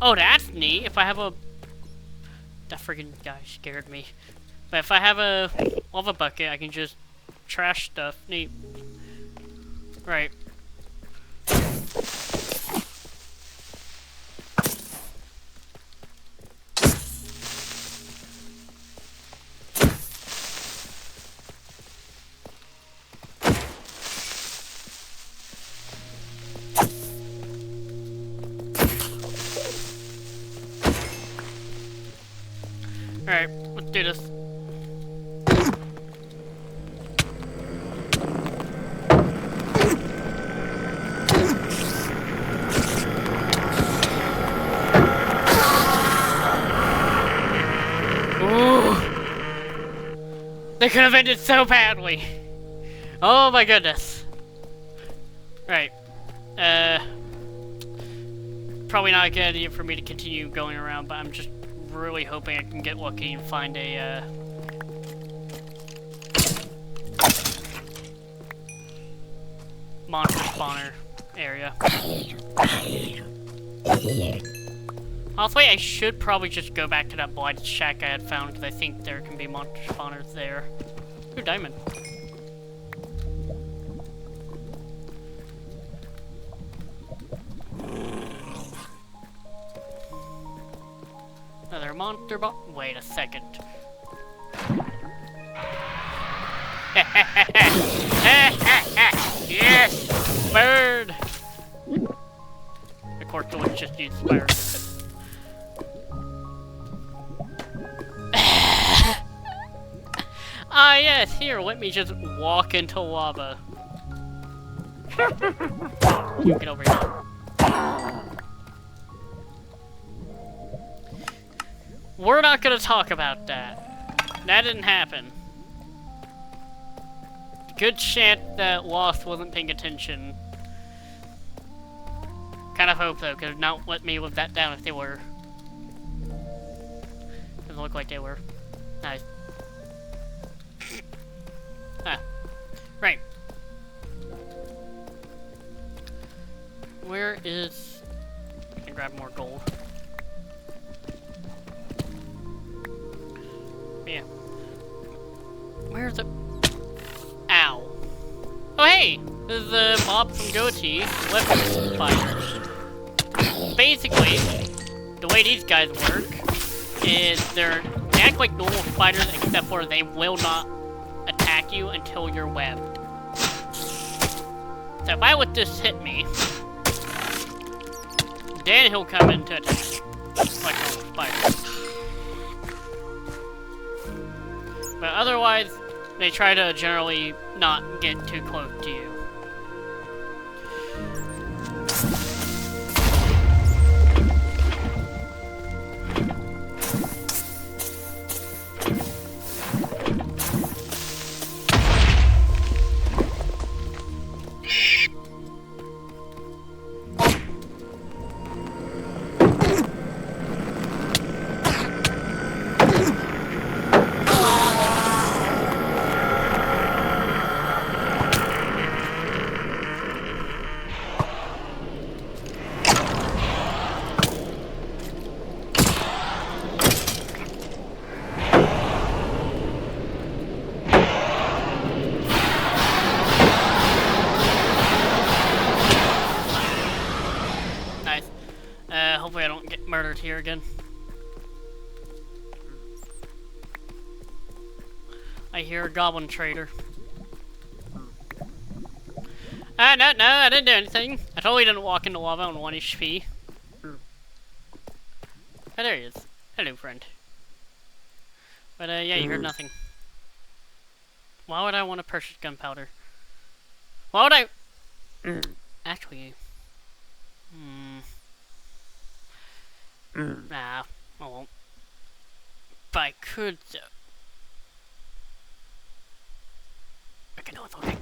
Oh, that's neat. If I have a... That friggin' guy scared me. But if I have a lava bucket, I can just trash stuff. Neat. Right. Alright, let's do this. Ooh. They could have ended so badly. Oh my goodness. Right. Probably not a good idea for me to continue going around, but I'm just really hoping I can get lucky and find a, monster spawner area. Honestly, I should probably just go back to that blighted shack I had found, because I think there can be monster spawners there. Ooh, diamond. Another monster wait a second. Yes! Bird! Of course, the one just used fire. Ah, yes, here, let me just walk into lava. You get over here. We're not gonna talk about that. That didn't happen. Good chance that Lost wasn't paying attention. Kind of hope, though, could not let me live that down if they were. Doesn't look like they were. Nice. Ah. Right. Where is... I can grab more gold. Yeah. Where's the... Ow. Oh, hey! This is a mob from Goety, weapon fighters. Basically, the way these guys work is they act like normal spiders, except for they will not attack you until you're webbed. So if I let this hit me, then he'll come in to attack, like normal spiders. But otherwise, they try to generally not get too close to you. trader's here again. I hear a goblin trader. No, I didn't do anything. I totally didn't walk into lava on 1 HP. Oh, there he is. Hello, friend. But, yeah, you heard nothing. Why would I want to purchase gunpowder? Why would I... Actually... Nah, I won't. But I could, though. Okay, no, it's okay.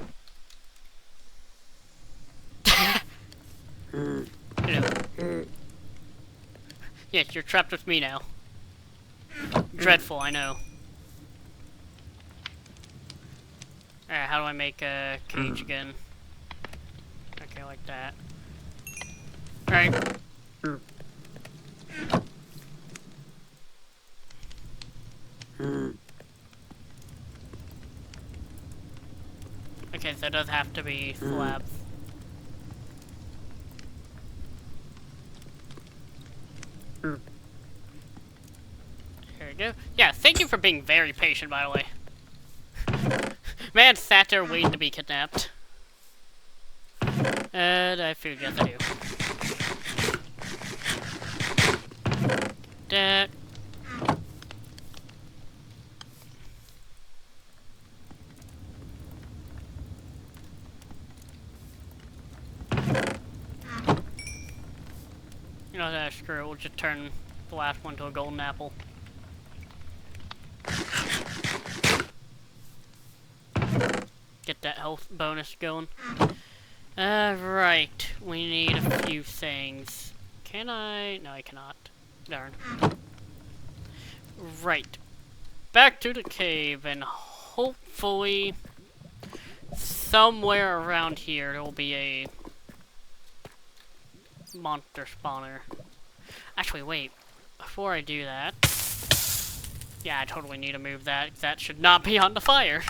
Hello. Yes, you're trapped with me now. Dreadful, I know. Alright, how do I make a cage again? Okay, like that. Alright. Okay, so it does have to be slabs. There we go. Yeah, thank you for being very patient, by the way. Man sat there waiting to be kidnapped. And I food, yes I do. That. You know that, screw it, we'll just turn the last one to a golden apple. Get that health bonus going. Right, we need a few things. Can I? No, I cannot. Darn. Right. Back to the cave, and hopefully somewhere around here there will be a monster spawner. Actually, wait. Before I do that... Yeah, I totally need to move that. That should not be on the fire.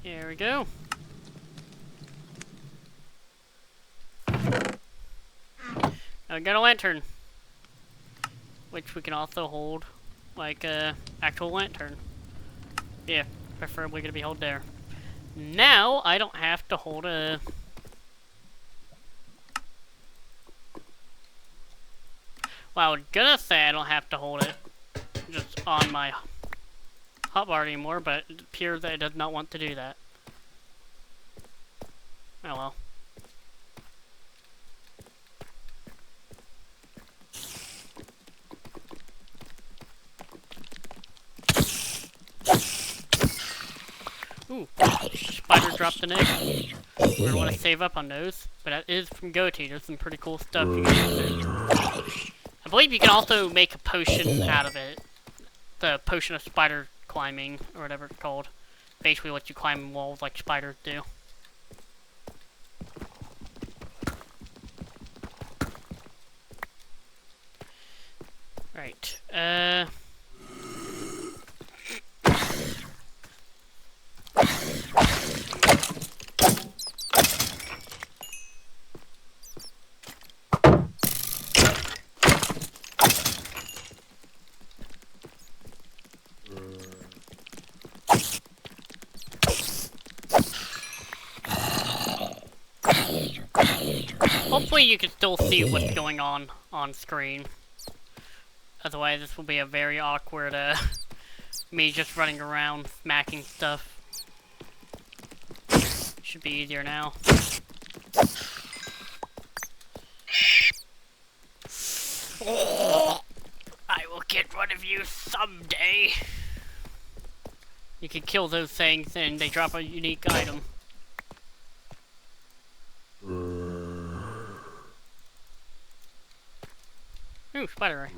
There we go. Now we got a lantern, which we can also hold like a actual lantern. Yeah, preferably gonna be held there. Now I don't have to hold a... Well, I was gonna say I don't have to hold it just on my hotbar anymore, but it appears that it does not want to do that. Oh well. Ooh, spider dropped an egg. We're gonna want to save up on those, but that is from Goety. There's some pretty cool stuff you can use there. I believe you can also make a potion out of it. The potion of spider climbing, or whatever it's called. Basically what you climb walls like spiders do. Right, hopefully you can still see what's going on screen. Otherwise this will be a very awkward, me just running around smacking stuff. Should be easier now. I will get one of you someday. You can kill those things and they drop a unique item. Ooh, spider eye.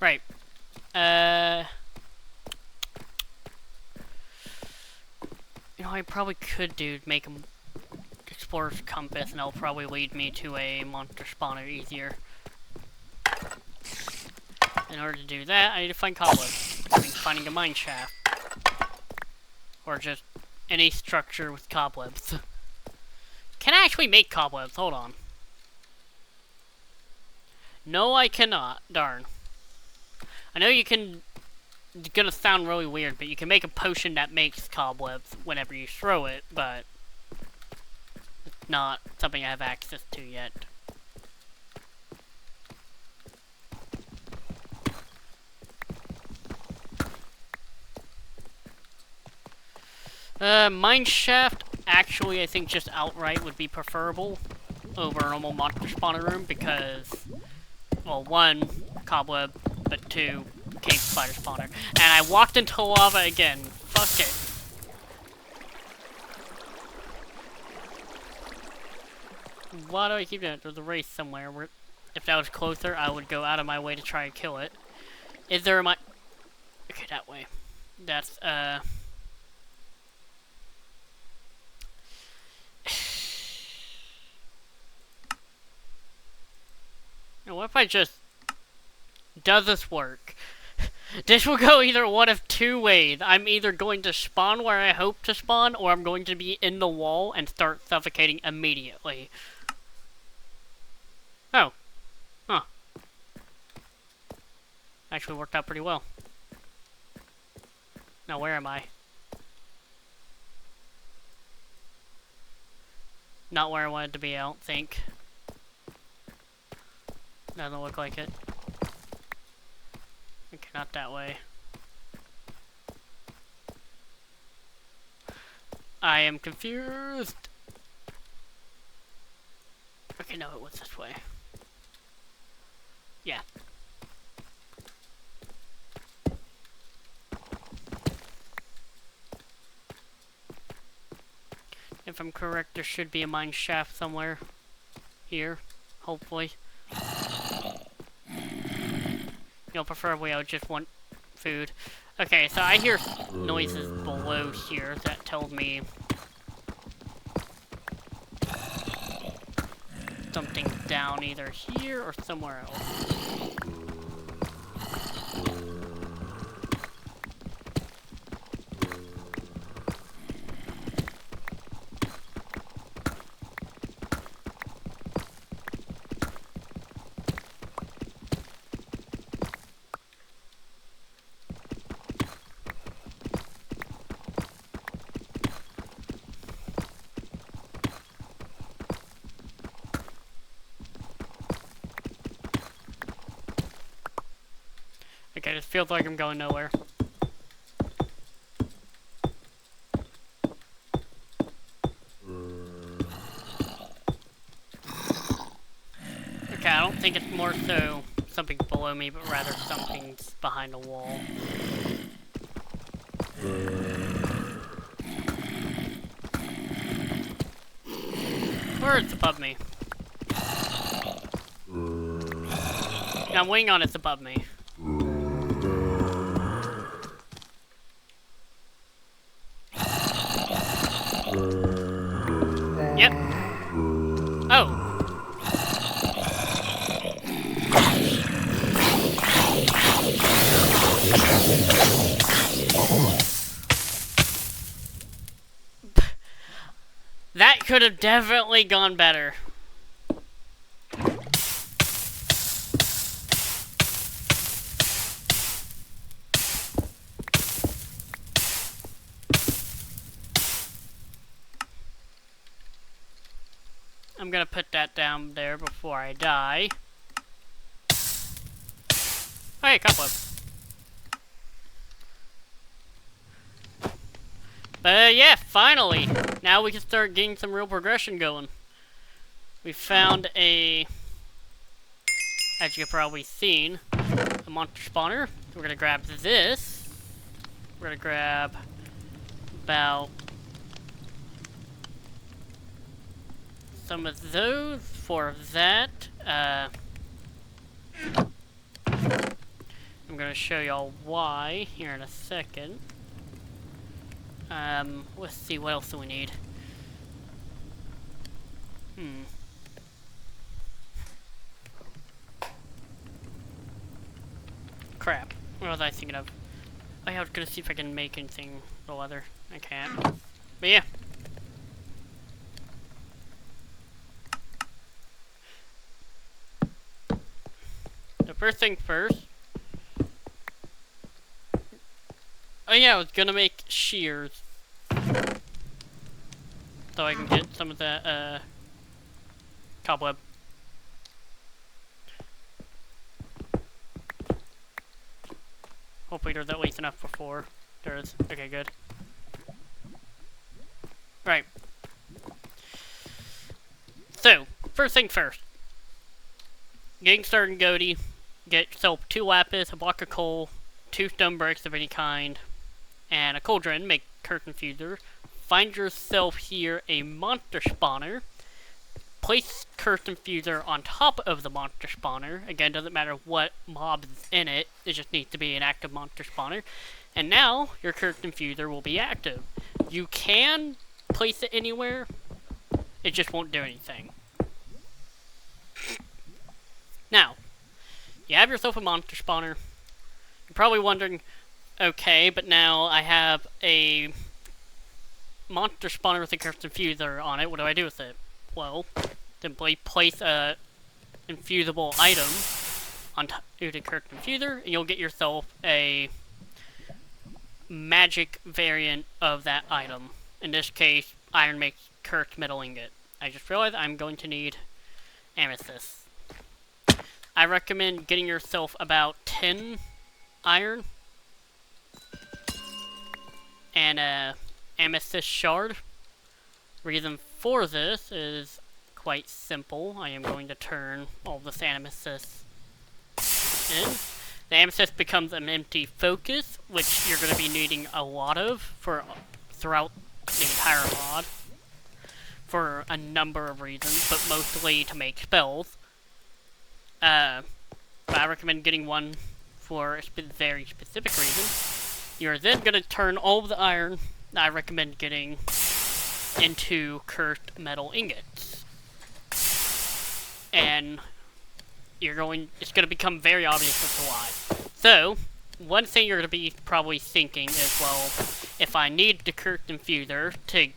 Right. You know, I probably could make them force compass, and that'll probably lead me to a monster spawner easier. In order to do that, I need to find cobwebs. I mean, finding a mine shaft. Or just any structure with cobwebs. Can I actually make cobwebs? Hold on. No, I cannot. Darn. I know you can... It's gonna sound really weird, but you can make a potion that makes cobwebs whenever you throw it, but... It's not something I have access to yet. Mine shaft, actually, I think just outright would be preferable over a normal monster spawner room because, well, one, cobweb, but two, cave spider spawner. And I walked into lava again. Fuck it. Why do I keep doing it? There's a race somewhere where, if that was closer, I would go out of my way to try and kill it. Is there a mine? Okay, that way. That's, Now, what if I just... Does this work? This will go either one of two ways. I'm either going to spawn where I hope to spawn, or I'm going to be in the wall and start suffocating immediately. Oh. Huh. Actually worked out pretty well. Now, where am I? Not where I wanted to be, I don't think. Doesn't look like it. Okay, not that way. I am confused. Okay, no, it was this way. Yeah. If I'm correct, there should be a mine shaft somewhere here, hopefully. You know, preferably I would just want food. Okay, so I hear noises below here that tell me something down either here or somewhere else. Okay, this feels like I'm going nowhere. Okay, I don't think it's more so something below me, but rather something's behind a wall. Or it's above me. Yeah, I'm waiting on it's above me. Yep. Oh. That could have definitely gone better. I'm gonna put that down there before I die. Oh, hey, cobweb. But yeah, finally! Now we can start getting some real progression going. We found a, as you've probably seen, a monster spawner. We're gonna grab this. We're gonna grab about some of those for that. I'm gonna show y'all why here in a second. Let's see what else do we need. Crap. What was I thinking of? Oh yeah, I was gonna see if I can make anything the leather. I can't. But yeah. The first thing first. Oh yeah, I was gonna make shears. So I can get some of that, cobweb. Hopefully there's at least enough before. There is. Okay, good. Right. So, first thing first. Getting started in Goety. Get yourself 2 lapis, a block of coal, 2 stone bricks of any kind, and a cauldron. Make curtain fuser. Find yourself here a monster spawner. Place curtain fuser on top of the monster spawner. Again, doesn't matter what mob is in it. It just needs to be an active monster spawner. And now, your curtain fuser will be active. You can place it anywhere. It just won't do anything. Now, you have yourself a monster spawner. You're probably wondering, okay, but now I have a monster spawner with a curtain fuser on it. What do I do with it? Well, simply place a infusable item on top of the curtain fuser, and you'll get yourself a magic variant of that item. In this case, iron makes cursed metal ingot. I just realized I'm going to need amethyst. I recommend getting yourself about 10 iron and a amethyst shard. Reason for this is quite simple. I am going to turn all this amethyst in. The amethyst becomes an empty focus, which you're going to be needing a lot of throughout the entire mod for a number of reasons, but mostly to make spells. But I recommend getting one for a very specific reason. You're then going to turn all of the iron I recommend getting into cursed metal ingots. And it's going to become very obvious as to why. So, one thing you're going to be probably thinking is, well, if I need the cursed infuser to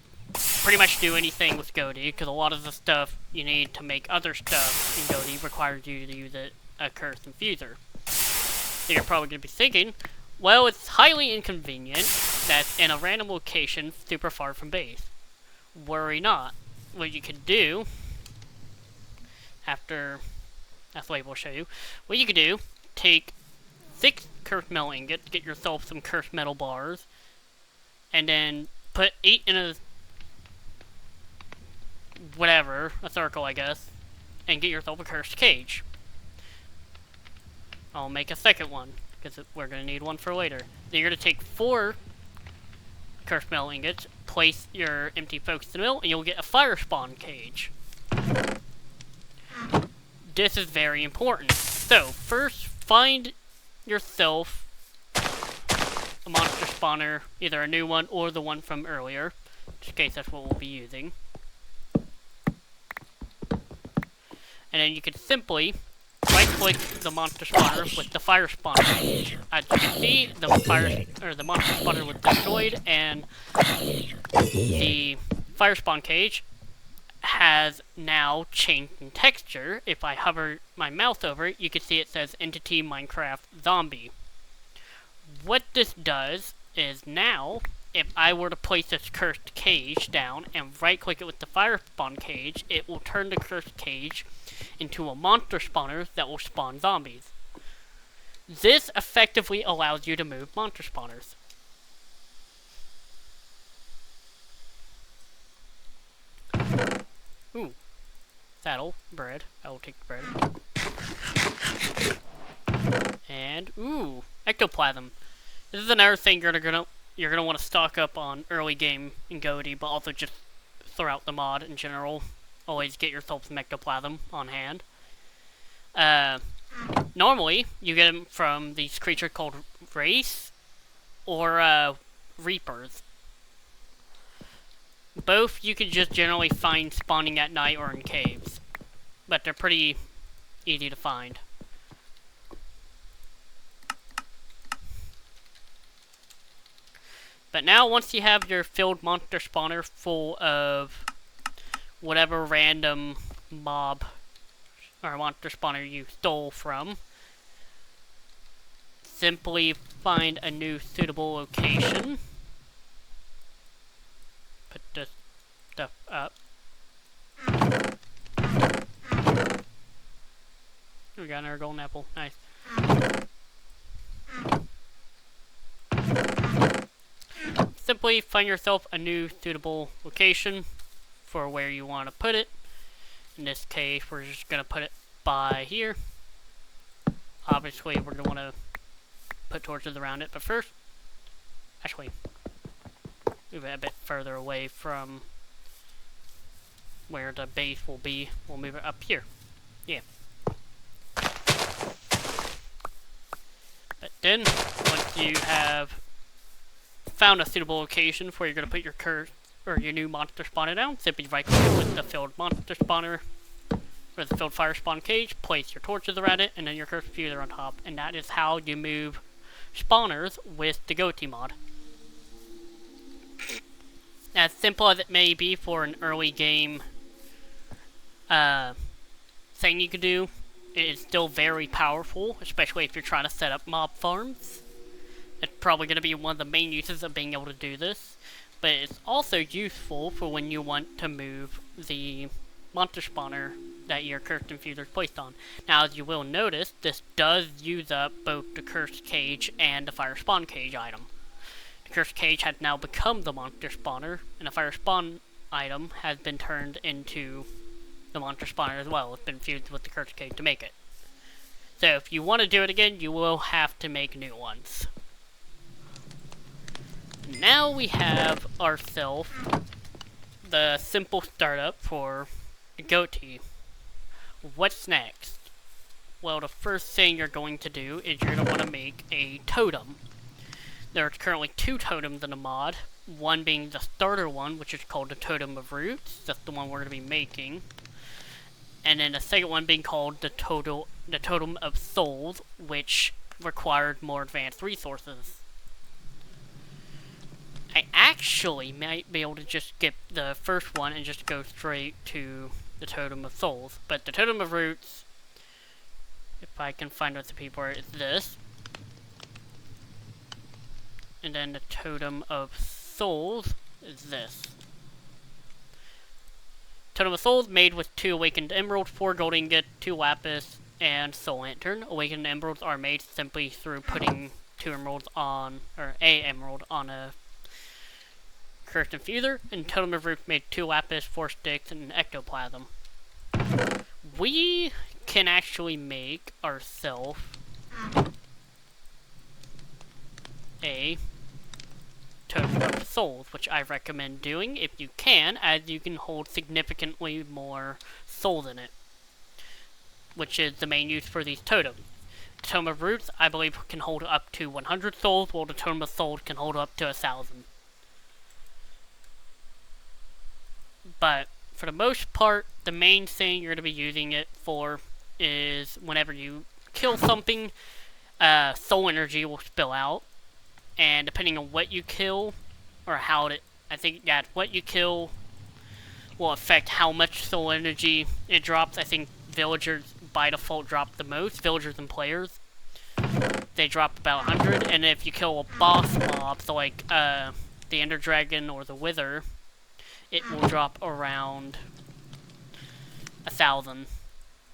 pretty much do anything with Goety, because a lot of the stuff you need to make other stuff in Goety requires you to use a cursed infuser. So you're probably going to be thinking, well, it's highly inconvenient that's in a random location super far from base. Worry not. What you can do, that's the way we'll show you. What you can do, take 6 cursed metal ingots, get yourself some cursed metal bars, and then put 8 in a circle, I guess, and get yourself a cursed cage. I'll make a second one, because we're going to need one for later. Then you're going to take 4 cursed metal ingots, place your empty focus in the middle, and you'll get a fire spawn cage. This is very important. So, first, find yourself a monster spawner, either a new one or the one from earlier, in this case that's what we'll be using. And then you can simply right-click the monster spawner with the fire spawner cage. As you can see, the monster spawner was destroyed, and the fire spawn cage has now changed in texture. If I hover my mouse over it, you can see it says Entity Minecraft Zombie. What this does is now, if I were to place this cursed cage down and right-click it with the fire spawn cage, it will turn the cursed cage into a monster spawner that will spawn zombies. This effectively allows you to move monster spawners. Ooh. Saddle, bread. I will take the bread. And, ooh, ectoplasm. This is another thing you're gonna want to stock up on early game in Goety, but also just throughout the mod in general. Always get yourself some ectoplasm on hand. Normally, you get them from these creatures called Grape or Reapers. both you can just generally find spawning at night or in caves. But they're pretty easy to find. But now, once you have your filled monster spawner full of whatever random mob or monster spawner you stole from, simply find a new suitable location. Put this stuff up. We got another golden apple. Nice. Simply find yourself a new suitable location for where you want to put it. In this case, we're just going to put it by here. Obviously, we're going to want to put torches around it, but first, actually, move it a bit further away from where the base will be. We'll move it up here. Yeah. But then, once you have found a suitable location for where you're going to put your your new monster spawner down, simply right click with the filled monster spawner or the filled fire spawn cage, place your torches around it, and then your cursed fuser on top. And that is how you move spawners with the Goety mod. As simple as it may be for an early game thing you could do, it is still very powerful, especially if you're trying to set up mob farms. It's probably going to be one of the main uses of being able to do this, but it's also useful for when you want to move the monster spawner that your cursed infuser is placed on. Now, as you will notice, this does use up both the cursed cage and the fire spawn cage item. The cursed cage has now become the monster spawner, and the fire spawn item has been turned into the monster spawner as well. It's been fused with the cursed cage to make it. So if you want to do it again, you will have to make new ones. Now we have ourselves the simple startup for Goety. What's next? Well, the first thing you're going to do is you're going to want to make a totem. There's currently 2 totems in the mod, one being the starter one, which is called the Totem of Roots. That's the one we're going to be making. And then the second one being called the Totem of Souls, which required more advanced resources. I actually might be able to just skip the first one and just go straight to the Totem of Souls. But the Totem of Roots, if I can find what the people are, is this. And then the Totem of Souls is this. Totem of Souls made with 2 Awakened Emeralds, 4 Gold Ingot, 2 Lapis, and Soul Lantern. Awakened Emeralds are made simply through putting 2 emeralds on, or a emerald on a cursed infuser, and Totem of Roots made 2 Lapis, 4 Sticks, and an Ectoplasm. We can actually make ourselves a Totem of Souls, which I recommend doing if you can, as you can hold significantly more souls in it, which is the main use for these totems. The Totem of Roots, I believe, can hold up to 100 souls, while the Totem of Souls can hold up to 1,000. But for the most part, the main thing you're going to be using it for is whenever you kill something, soul energy will spill out. And depending on what you kill, or how it, I think that what you kill will affect how much soul energy it drops. I think villagers by default drop the most, villagers and players. They drop about 100, and if you kill a boss mob, so like the Ender Dragon or the Wither, it will drop around 1,000,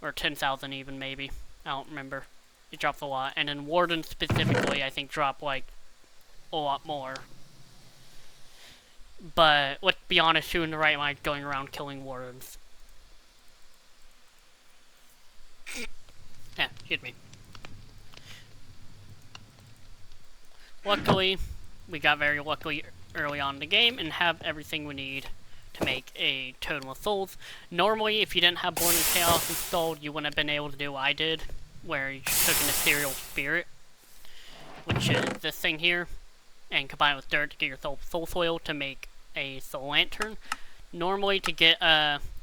or 10,000 even, maybe. I don't remember. It drops a lot. And then Wardens specifically, I think, drop like a lot more. But let's be honest, who in the right mind going around killing Wardens? Yeah, excuse me. Luckily, we got very lucky early on in the game and have everything we need to make a Totem of Souls. Normally, if you didn't have Born in Chaos installed, you wouldn't have been able to do what I did, where you just took an Ethereal Spirit, which is this thing here, and combine it with dirt to get your soul soil to make a Soul Lantern. Normally, to get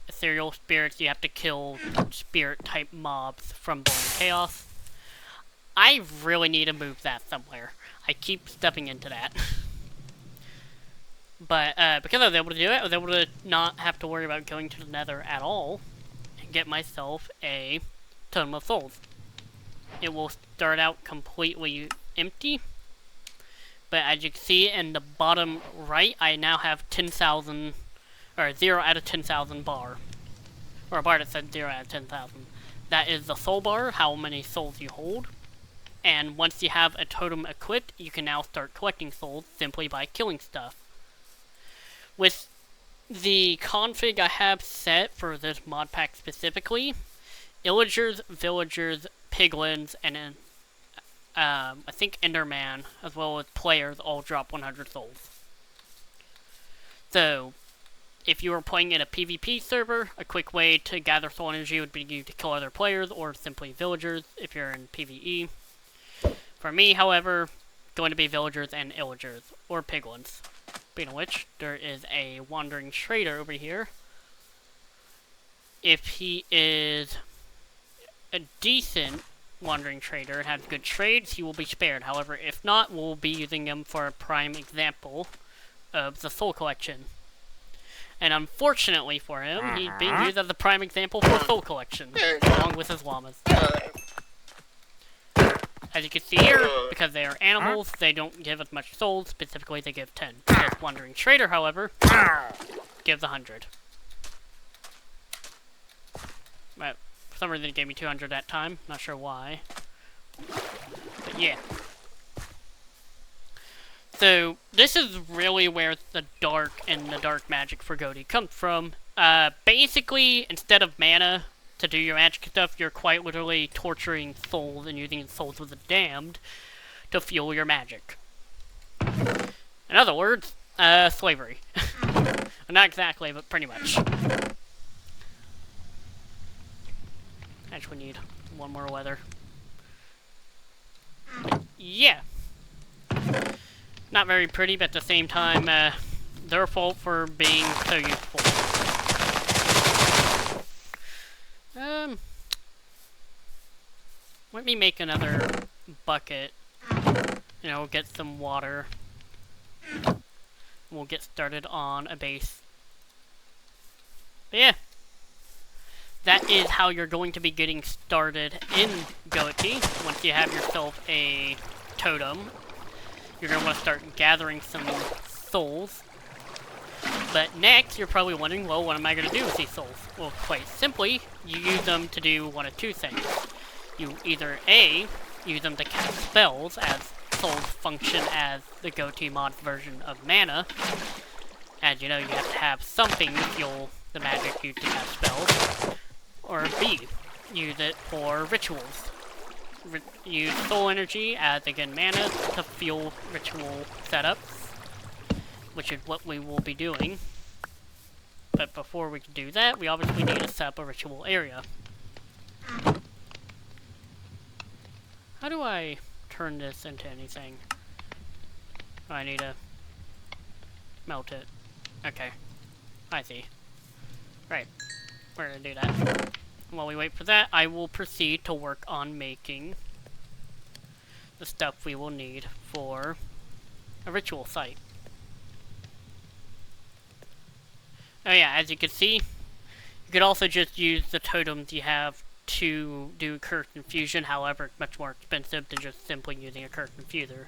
ethereal spirits, you have to kill spirit-type mobs from Born in Chaos. I really need to move that somewhere. I keep stepping into that. But because I was able to do it, I was able to not have to worry about going to the Nether at all and get myself a Totem of Souls. It will start out completely empty, but as you can see in the bottom right, I now have 10,000, or 0 out of 10,000 bar. Or a bar that said 0 out of 10,000. That is the soul bar, how many souls you hold. And once you have a totem equipped, you can now start collecting souls simply by killing stuff. With the config I have set for this mod pack specifically, illagers, villagers, piglins, and then I think Enderman, as well as players, all drop 100 souls. So, if you were playing in a PvP server, a quick way to gather soul energy would be to kill other players, or simply villagers if you're in PvE. For me, however, going to be villagers and illagers, or piglins. Speaking of which, there is a wandering trader over here. If he is a decent wandering trader and has good trades, he will be spared. However, if not, we'll be using him for a prime example of the soul collection. And unfortunately for him, he's being used as a prime example for soul collection, along with his llamas. As you can see here, because they are animals, they don't give as much souls. Specifically, they give 10. This wandering trader, however, gives 100. But for some reason, it gave me 200 that time. Not sure why. But yeah. So, this is really where the dark and the dark magic for Goety comes from. Basically, instead of mana to do your magic stuff, you're quite literally torturing souls and using souls with the damned to fuel your magic. In other words, slavery. Not exactly, but pretty much. Actually need one more weather. Yeah. Not very pretty, but at the same time, their fault for being so useful. Let me make another bucket. You know, get some water. We'll get started on a base. But yeah. That is how you're going to be getting started in Goety. Once you have yourself a totem, you're going to want to start gathering some souls. But next, you're probably wondering, well, what am I going to do with these souls? Well, quite simply, you use them to do one of two things. You either A, use them to cast spells, as souls function as the Goety mod version of mana. As you know, you have to have something to fuel the magic used to cast spells. Or B, use it for rituals. Use soul energy as, again, mana to fuel ritual setups, which is what we will be doing. But before we can do that, we obviously need to set up a ritual area. How do I turn this into anything? Oh, I need to melt it. Okay. I see. Right. We're gonna do that. While we wait for that, I will proceed to work on making the stuff we will need for a ritual site. Oh yeah, as you can see, you could also just use the totems you have to do cursed infusion. However, it's much more expensive than just simply using a cursed infuser.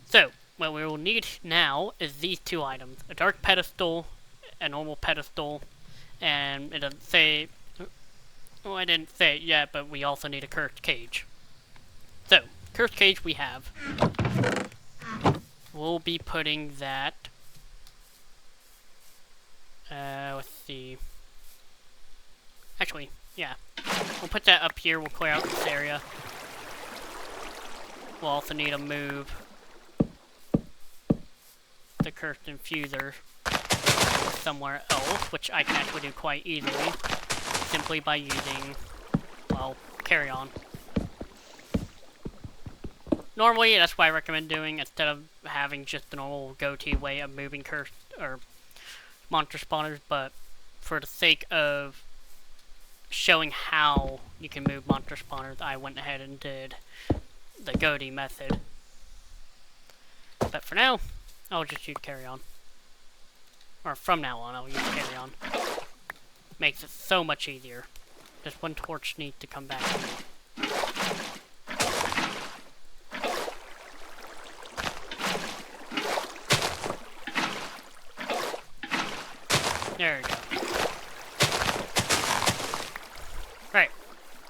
So, what we will need now is these two items. A dark pedestal, a normal pedestal, and it doesn't say... Well, I didn't say it yet, but we also need a cursed cage. So, cursed cage we have. We'll be putting that... let's see... Actually, yeah. We'll put that up here, we'll clear out this area. We'll also need to move the cursed infuser somewhere else, which I can actually do quite easily, simply by using, well, carry on. Normally, that's what I recommend doing, instead of having just the normal Goety way of moving cursed, or monster spawners, but for the sake of showing how you can move monster spawners, I went ahead and did the Goety method. But for now, I'll just use carry on. Or from now on, I'll use carry on. Makes it so much easier. Just one torch needs to come back. There we go. Right.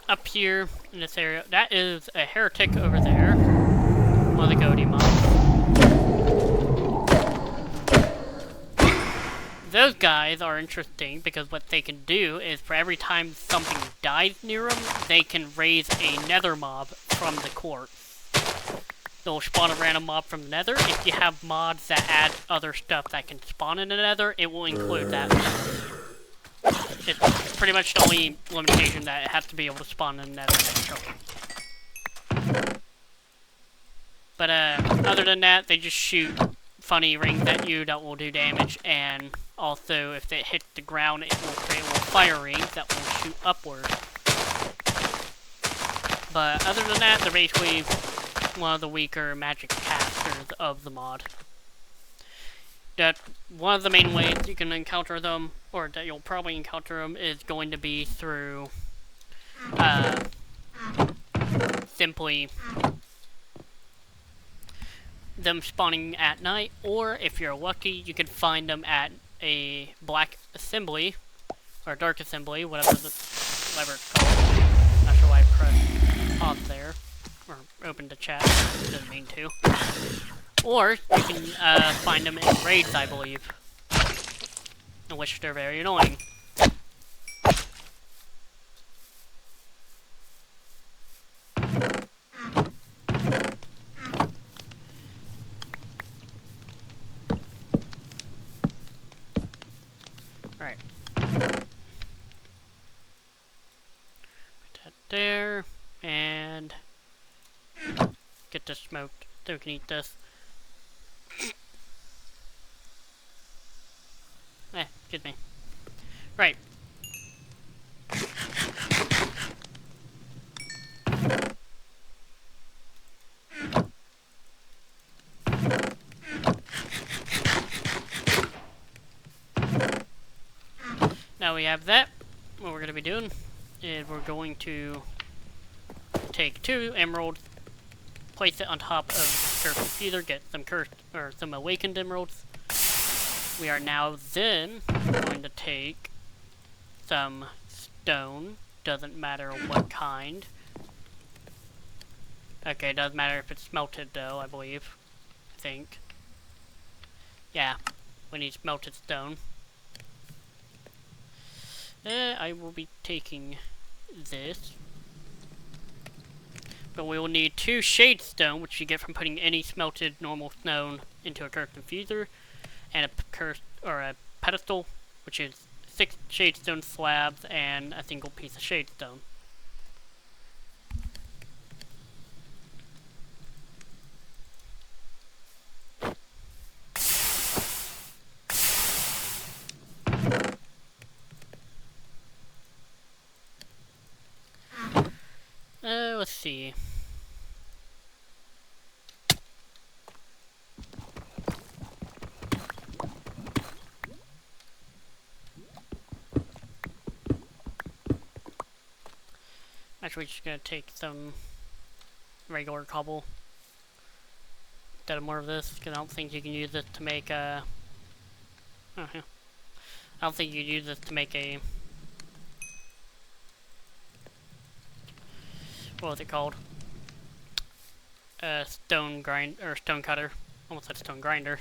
Up here in this area, that is a heretic over there. One of the Goety mobs. Those guys are interesting because what they can do is for every time something dies near them, they can raise a nether mob from the corpse. They'll spawn a random mob from the nether. If you have mods that add other stuff that can spawn in the nether, it will include that. It's pretty much the only limitation that it has to be able to spawn in the nether naturally. But other than that, they just shoot funny rings at you that will do damage, and also if it hits the ground, it will create little fire rings that will shoot upward. But other than that, they're basically one of the weaker magic casters of the mod. That one of the main ways you can encounter them, or that you'll probably encounter them, is going to be through simply them spawning at night, or if you're lucky, you can find them at a black assembly, or dark assembly, whatever it's called. Not sure why I pressed pause there, or opened the chat, didn't mean to. Or you can find them in raids, I believe, in which they're very annoying. Right. Put that there, and get this smoked so we can eat this. Excuse me. Right. Now we have that. What we're going to be doing is we're going to take 2 emeralds, place it on top of the cursed feeder, get some cursed or some awakened emeralds. We are now then going to take some stone, doesn't matter what kind. Okay, doesn't matter if it's smelted though, I believe. I think. Yeah, we need smelted stone. I will be taking this. But we will need 2 shade stone, which you get from putting any smelted normal stone into a cursed infuser, and a pedestal, which is 6 shade stone slabs and a single piece of shade stone. Let's see. Actually, we're just gonna take some regular cobble instead of more of this, because I don't think you can use this to make a... Oh, yeah. I don't think you can use this to make a... What was it called? A stone grind, or stone cutter. Almost said stone grinder.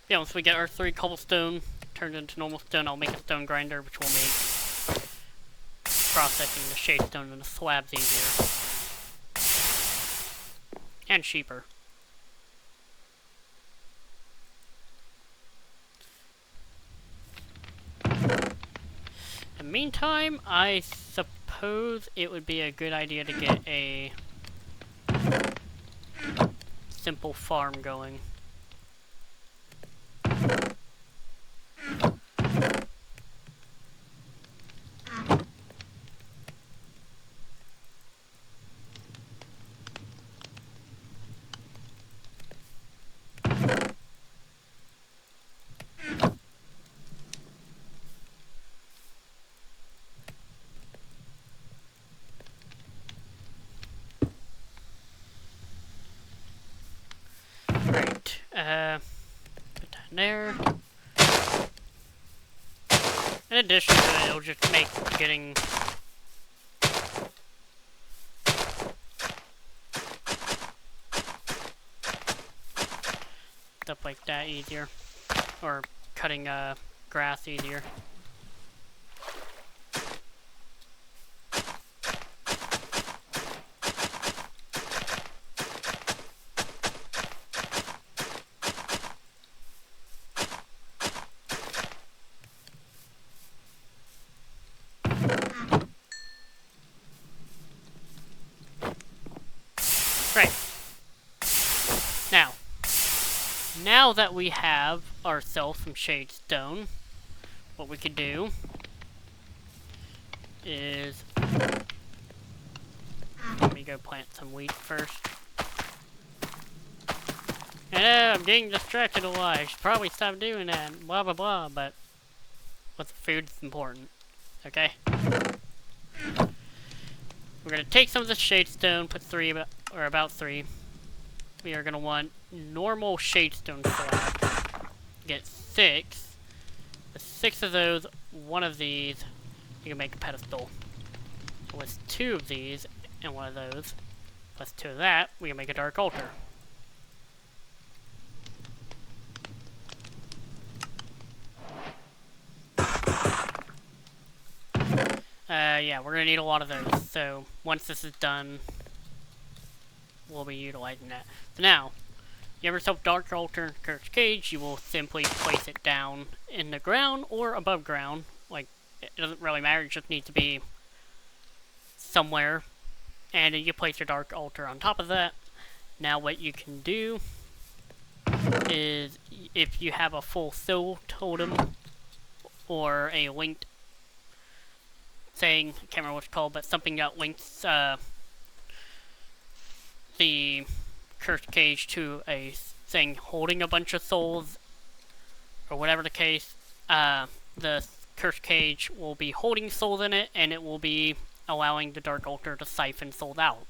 Yeah, once we get our 3 cobblestone turned into normal stone, I'll make a stone grinder, which will make processing the shade stone and the slabs easier. And cheaper. In the meantime, I suppose it would be a good idea to get a simple farm going. addition to it, it'll just make getting stuff like that easier, or cutting grass easier. Great. Now that we have ourselves some shade stone, what we could do is, let me go plant some wheat first. I'm getting distracted a lot. I should probably stop doing that. Blah blah blah. But with the food, it's important. Okay. We're gonna take some of the shade stone, put about 3. We are gonna want normal shade stone slab. Get 6. With 6 of those, 1 of these, you can make a pedestal. With 2 of these and 1 of those, plus 2 of that, we can make a dark altar. Yeah, we're gonna need a lot of those. So once this is done, we'll be utilizing that. So now, you have yourself dark altar and cursed cage. You will simply place it down in the ground or above ground. Like, it doesn't really matter. It just needs to be somewhere. And then you place your dark altar on top of that. Now what you can do is, if you have a full soul totem or a linked thing, I can't remember what it's called, but something that links the cursed cage to a thing holding a bunch of souls, or whatever the case, the cursed cage will be holding souls in it, and it will be allowing the dark altar to siphon souls out,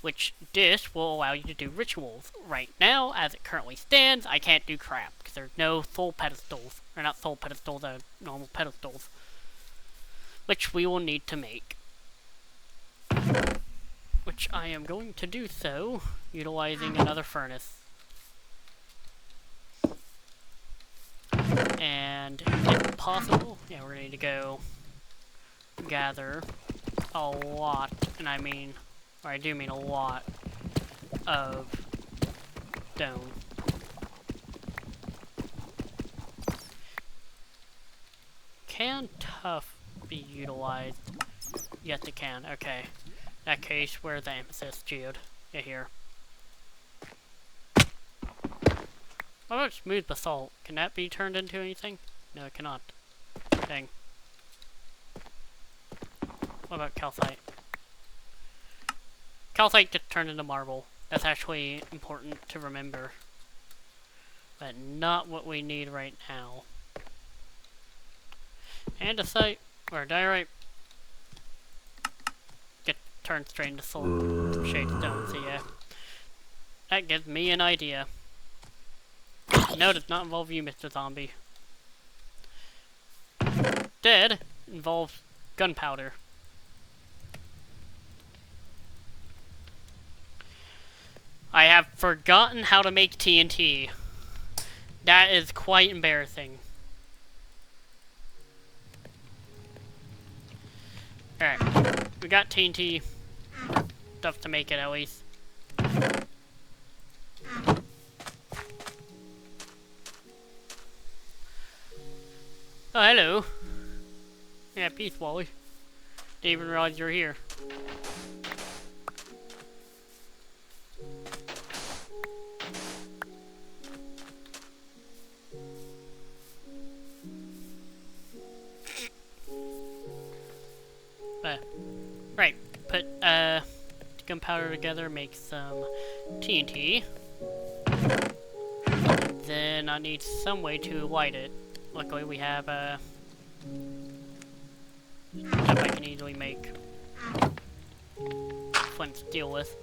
which this will allow you to do rituals. Right now, as it currently stands, I can't do crap, because there's no soul pedestals, or not soul pedestals, normal pedestals, which we will need to make. Which I am going to do so, utilizing another furnace. And if possible, yeah, we're going to need to go gather a lot, and I mean, or I do mean a lot, of stone. Can tough be utilized? Yes, it can. Okay. In that case, where's the amethyst geode? Yeah, here. What about smooth basalt? Can that be turned into anything? No, it cannot. Dang. What about calcite? Calcite gets turned into marble. That's actually important to remember. But not what we need right now. Andesite, or diorite, get turned straight into soul shade stone, so yeah. That gives me an idea. No, it does not involve you, Mr. Zombie. Dead involves gunpowder. I have forgotten how to make TNT. That is quite embarrassing. Alright, we got TNT stuff to make it at least. Oh, hello. Yeah, peace, Wally. Didn't even realize you were here. Right, put gunpowder together, make some TNT. Then I need some way to light it. Luckily we have stuff I can easily make flint steel with.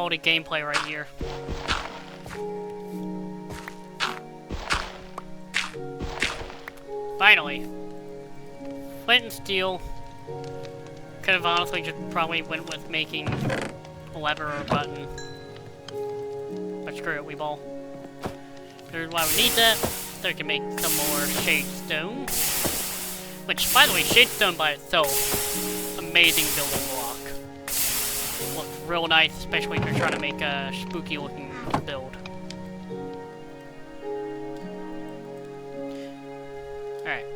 quality gameplay right here. Finally. Flint and steel. Could have honestly just probably went with making a lever or a button. But screw it, we ball. Here's why we need that. So we can make some more shade stone. Which, by the way, shade stone by itself, amazing building block. Looks real nice, especially if you're trying to make a spooky looking build. Alright.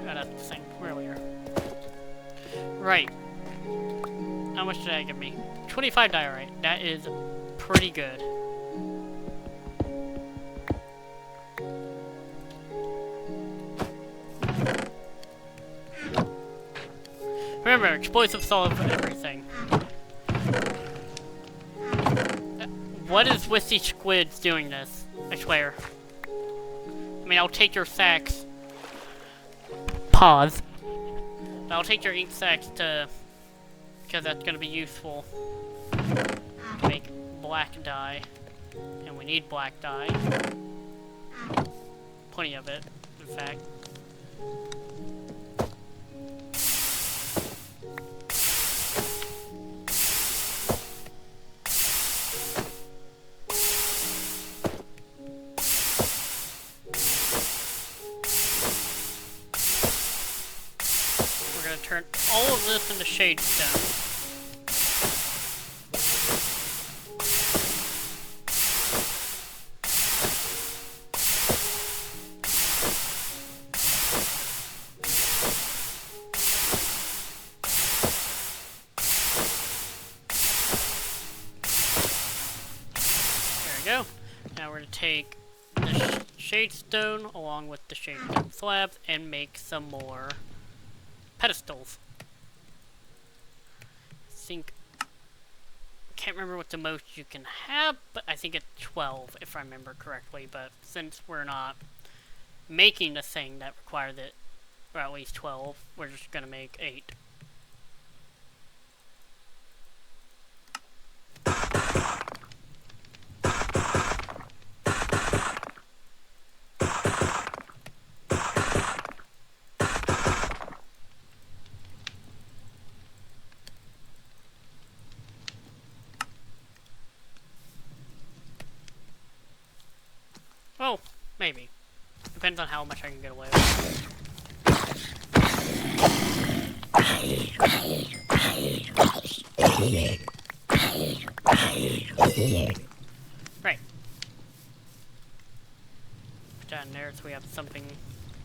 That's the same from earlier. Right. How much did that give me? 25 diorite. That is pretty good. Remember, explosive solid for everything. What is with these squids doing this? I swear. I mean, I'll take your sacks. Pause. But I'll take your ink sacks to... because that's going to be useful. To make black dye. And we need black dye. Plenty of it, in fact. Turn all of this into shade stone. There we go. Now we're going to take the shade stone along with the shade stone slabs and make some more pedestals. I can't remember what the most you can have, but I think it's 12 if I remember correctly. But since we're not making the thing that requires it, or at least 12, we're just gonna make 8. Well, maybe. Depends on how much I can get away with. Right. Put that in there so we have something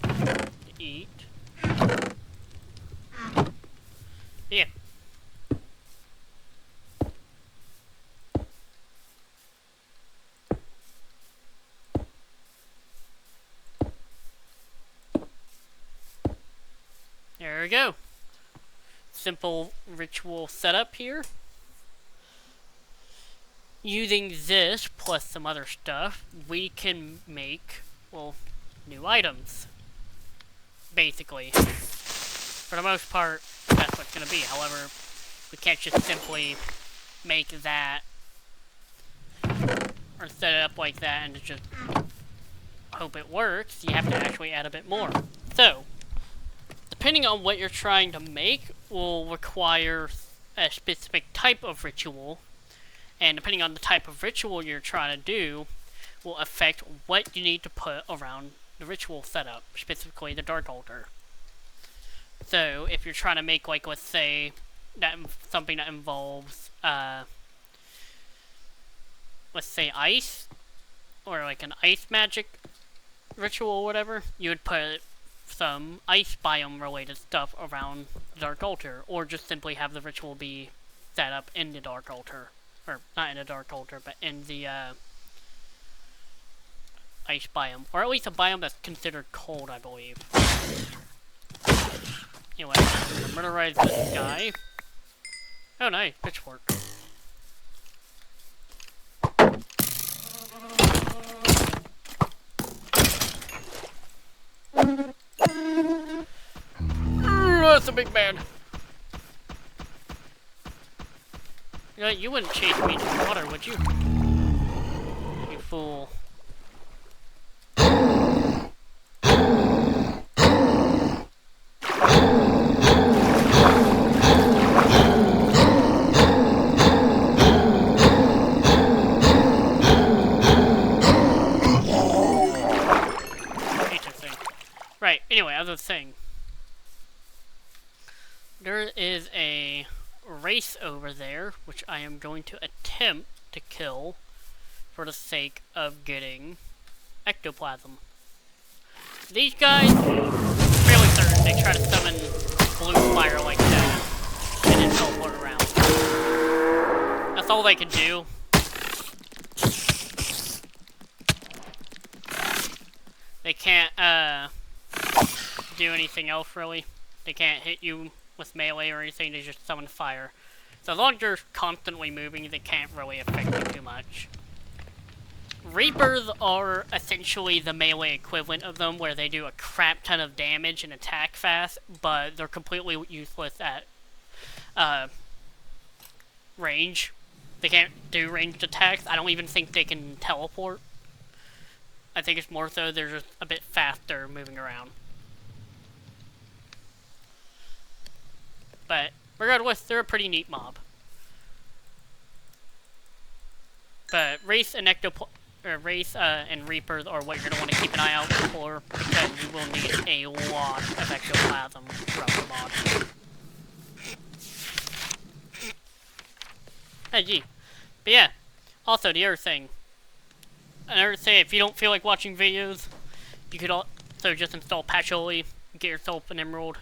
to eat. Yeah. There we go. Simple ritual setup here. Using this plus some other stuff, we can make, well, new items. Basically. For the most part, that's what's going to be. However, we can't just simply make that or set it up like that and just hope it works. You have to actually add a bit more. So, depending on what you're trying to make will require a specific type of ritual, and depending on the type of ritual you're trying to do will affect what you need to put around the ritual setup, specifically the dark altar. So if you're trying to make, like, let's say that something that involves let's say ice, or like an ice magic ritual or whatever, you would put some ice biome related stuff around the dark altar, or just simply have the ritual be set up in the dark altar, or not in the dark altar, but in the ice biome, or at least a biome that's considered cold, I believe. Anyway, murderize this guy. Oh nice, pitchfork. That's a big man. You know, you wouldn't chase me to the water, would you? You fool. Right, anyway, as I was saying, there is a race over there, which I am going to attempt to kill for the sake of getting ectoplasm. These guys, fairly certain they try to summon blue fire like that and then teleport around. That's all they can do. They can't, do anything else really. They can't hit you with melee or anything, they just summon fire. So as long as you're constantly moving, they can't really affect you too much. Reapers are essentially the melee equivalent of them, where they do a crap ton of damage and attack fast, but they're completely useless at range. They can't do ranged attacks. I don't even think they can teleport. I think it's more so they're just a bit faster moving around. But regardless, they're a pretty neat mob. But Wraith and Reapers are what you're going to want to keep an eye out for, because you will need a lot of ectoplasm throughout the mod. Hey, gee. But yeah, also the other thing. Another thing, if you don't feel like watching videos, you could also just install Patchouli, get yourself an emerald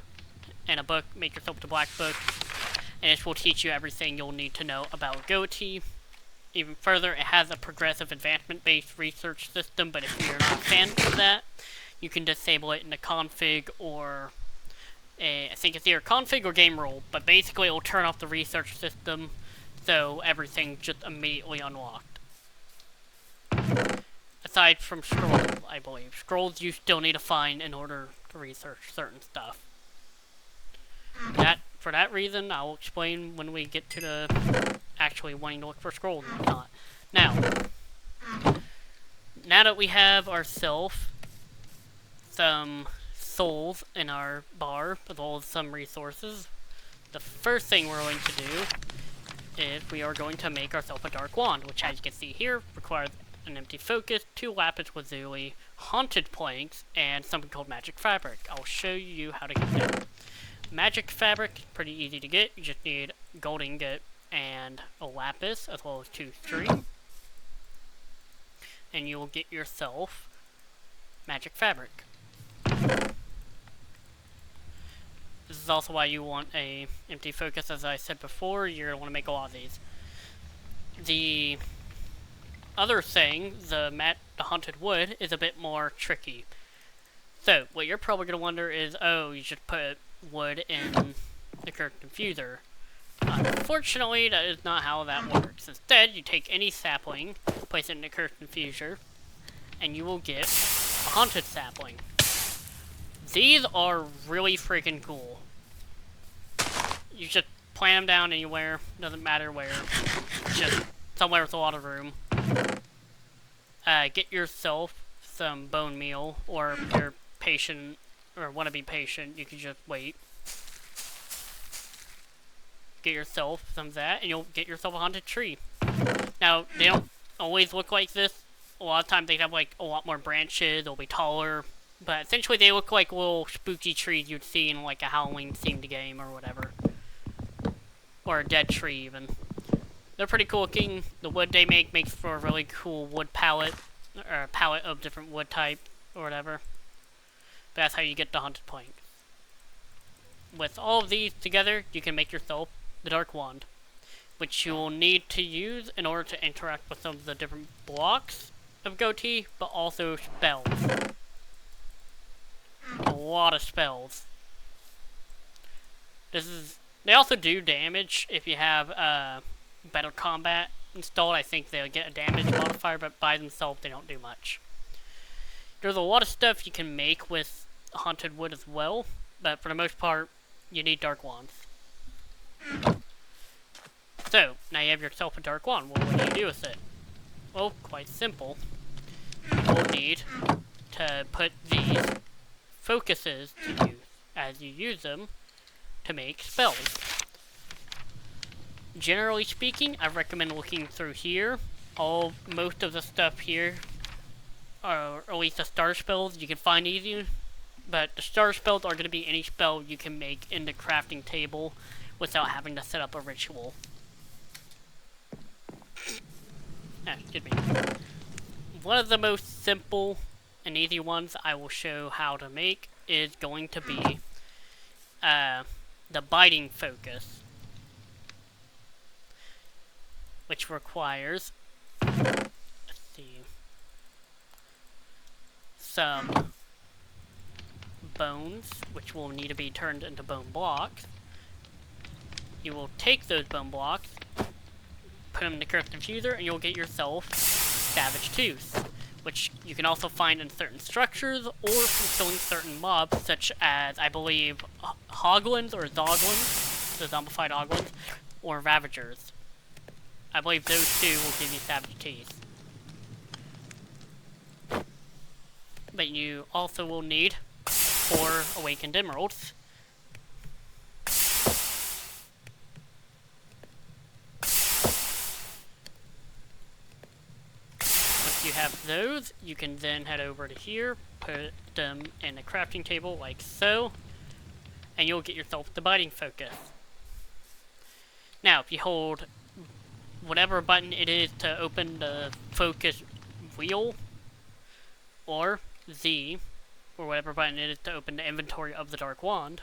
and a book, make yourself the black book, and this will teach you everything you'll need to know about Goety. Even further, it has a progressive advancement-based research system, but if you're not a fan of that, you can disable it in the config or I think it's either config or game rule, but basically it will turn off the research system so everything's just immediately unlocked. Aside from scrolls, I believe. Scrolls you still need to find in order to research certain stuff. For that reason, I'll explain when we get to the actually wanting to look for scrolls and whatnot. Now that we have ourselves some souls in our bar, as well as some resources, the first thing we're going to do is we are going to make ourselves a dark wand, which, as you can see here, requires an empty focus, 2 lapis lazuli, haunted planks, and something called magic fabric. I'll show you how to get that. Magic fabric is pretty easy to get. You just need gold ingot and a lapis, as well as 2 string. And you will get yourself magic fabric. This is also why you want a empty focus. As I said before, you're going to want to make a lot of these. The other thing, the haunted wood, is a bit more tricky. So, what you're probably going to wonder is, oh, you should put wood in the current diffuser. Unfortunately, that is not how that works. Instead, you take any sapling, place it in the current diffuser, and you will get a haunted sapling. These are really freaking cool. You just plant them down anywhere, doesn't matter where, just somewhere with a lot of room. Get yourself some bone meal, or if you're patient, or want to be patient, you can just wait. Get yourself some of that, and you'll get yourself a haunted tree. Now, they don't always look like this. A lot of times they have like a lot more branches, they'll be taller, but essentially they look like little spooky trees you'd see in like a Halloween themed game or whatever. Or a dead tree even. They're pretty cool looking. The wood they make makes for a really cool wood palette, or a palette of different wood type or whatever. But that's how you get the haunted plank. With all of these together, you can make yourself the dark wand, which you will need to use in order to interact with some of the different blocks of Goety, but also spells. A lot of spells. They also do damage if you have better combat installed. I think they'll get a damage modifier, but by themselves they don't do much. There's a lot of stuff you can make with haunted wood as well, but for the most part, you need dark wands. So, now you have yourself a dark wand. Well, what do you do with it? Well, quite simple. You will need to put these focuses to use as you use them to make spells. Generally speaking, I recommend looking through here. Most of the stuff here, or at least the star spells, you can find easy. But the star spells are going to be any spell you can make in the crafting table without having to set up a ritual. Excuse me. One of the most simple and easy ones I will show how to make is going to be the biting focus, which requires, let's see, some bones, which will need to be turned into bone blocks. You will take those bone blocks, put them in the correct diffuser, and you'll get yourself Savage Tooth, which you can also find in certain structures or from killing certain mobs, such as, I believe, Hoglins or Zoglins, the zombified Hoglins, or Ravagers. I believe those two will give you Savage Teeth. But you also will need 4 Awakened Emeralds. Once you have those, you can then head over to here, put them in a crafting table like so, and you'll get yourself the biting focus. Now, if you hold whatever button it is to open the focus wheel, or Z, or whatever button it is to open the inventory of the Dark Wand,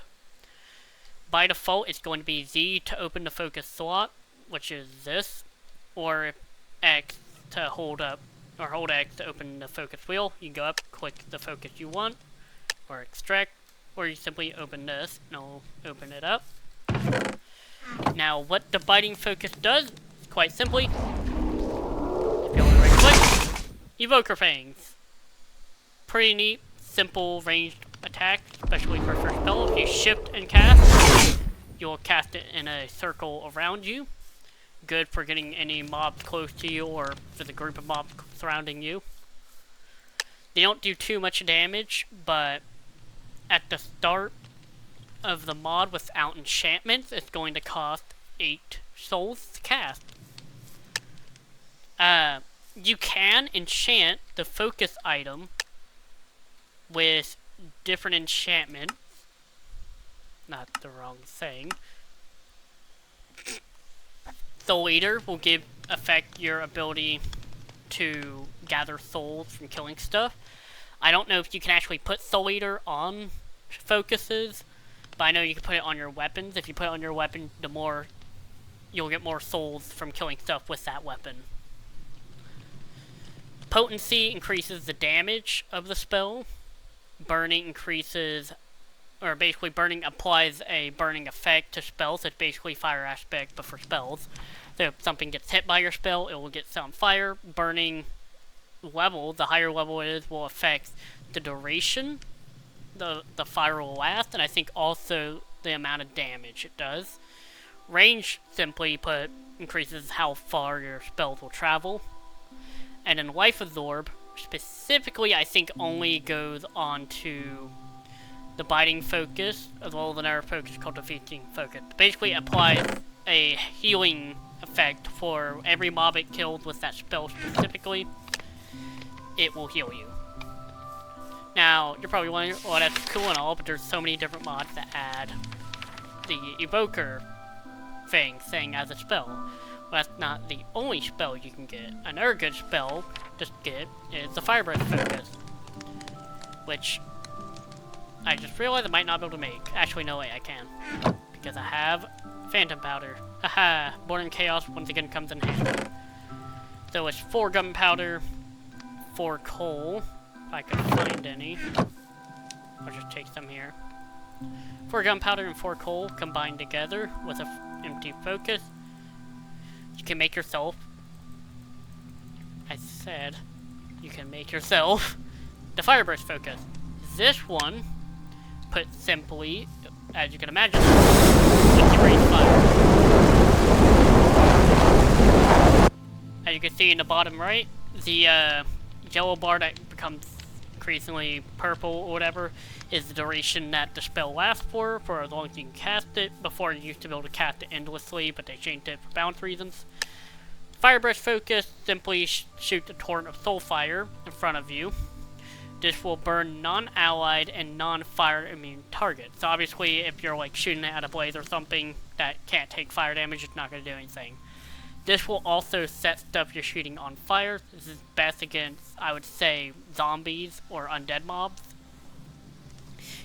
by default it's going to be Z to open the focus slot, which is this, or X to hold up, or hold X to open the focus wheel. You can go up, click the focus you want, or extract, or you simply open this, and it'll open it up. Now, what the biting focus does, quite simply, if you hold right click, Evoker Fangs. Pretty neat, simple ranged attack, especially for first spell. If you shift and cast, you'll cast it in a circle around you. Good for getting any mobs close to you or for the group of mobs surrounding you. They don't do too much damage, but at the start of the mod without enchantments, it's going to cost 8 souls to cast. You can enchant the focus item with different enchantments. Not the wrong thing. Soul Eater will affect your ability to gather souls from killing stuff. I don't know if you can actually put Soul Eater on focuses, but I know you can put it on your weapons. If you put it on your weapon, the more you'll get more souls from killing stuff with that weapon. Potency increases the damage of the spell. Burning increases, or basically burning applies a burning effect to spells. It's basically fire aspect, but for spells. So if something gets hit by your spell, it will get set on fire. Burning level, the higher level it is, will affect the duration the fire will last, and I think also the amount of damage it does. Range, simply put, increases how far your spells will travel. And then Life Absorb, specifically, I think only goes on to the biting focus, as well as another focus called the feasting focus. Basically, applies a healing effect for every mob it killed with that spell specifically. It will heal you. Now, you're probably wondering, well, that's cool and all, but there's so many different mods that add the Evoker thing as a spell. Well, that's not the only spell you can get. Another good spell to get is the Fire Breath Focus, which I just realized I might not be able to make. Actually, no way I can, because I have Phantom Powder. Haha, Born in Chaos once again comes in handy. So it's 4 gunpowder, 4 coal, if I can find any. I'll just take some here. 4 gunpowder and 4 coal combined together with a empty focus. You can make yourself, I said, you can make yourself the Fire Burst Focus. This one put simply, as you can imagine, with the raised fire. As you can see in the bottom right, the yellow bar that becomes increasingly purple or whatever is the duration that the spell lasts for as long as you can cast it. Before, you used to be able to cast it endlessly, but they changed it for balance reasons. Firebrush Focus, simply shoot the torrent of soul fire in front of you. This will burn non-allied and non-fire immune targets. So obviously, if you're like shooting it at a blaze or something that can't take fire damage, it's not going to do anything. This will also set stuff you're shooting on fire. This is best against, I would say, zombies or undead mobs.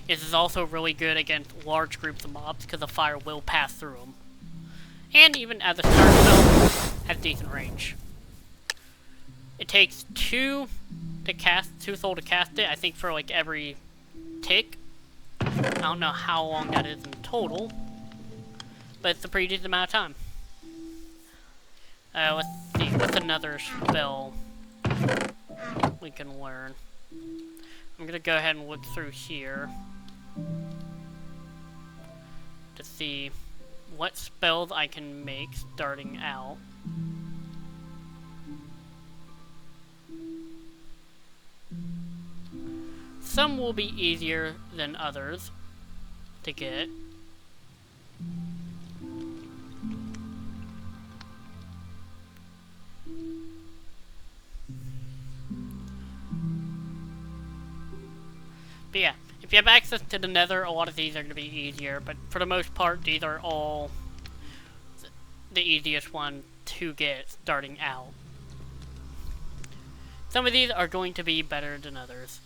This is also really good against large groups of mobs because the fire will pass through them. And even as a start spell, has decent range. It takes 2 soul to cast it, I think for like every tick. I don't know how long that is in total, but it's a pretty decent amount of time. Let's see, what's another spell we can learn? I'm gonna go ahead and look through here to see what spells I can make starting out. Some will be easier than others to get. But yeah, if you have access to the Nether, a lot of these are going to be easier, but for the most part, these are all the easiest one to get starting out. Some of these are going to be better than others.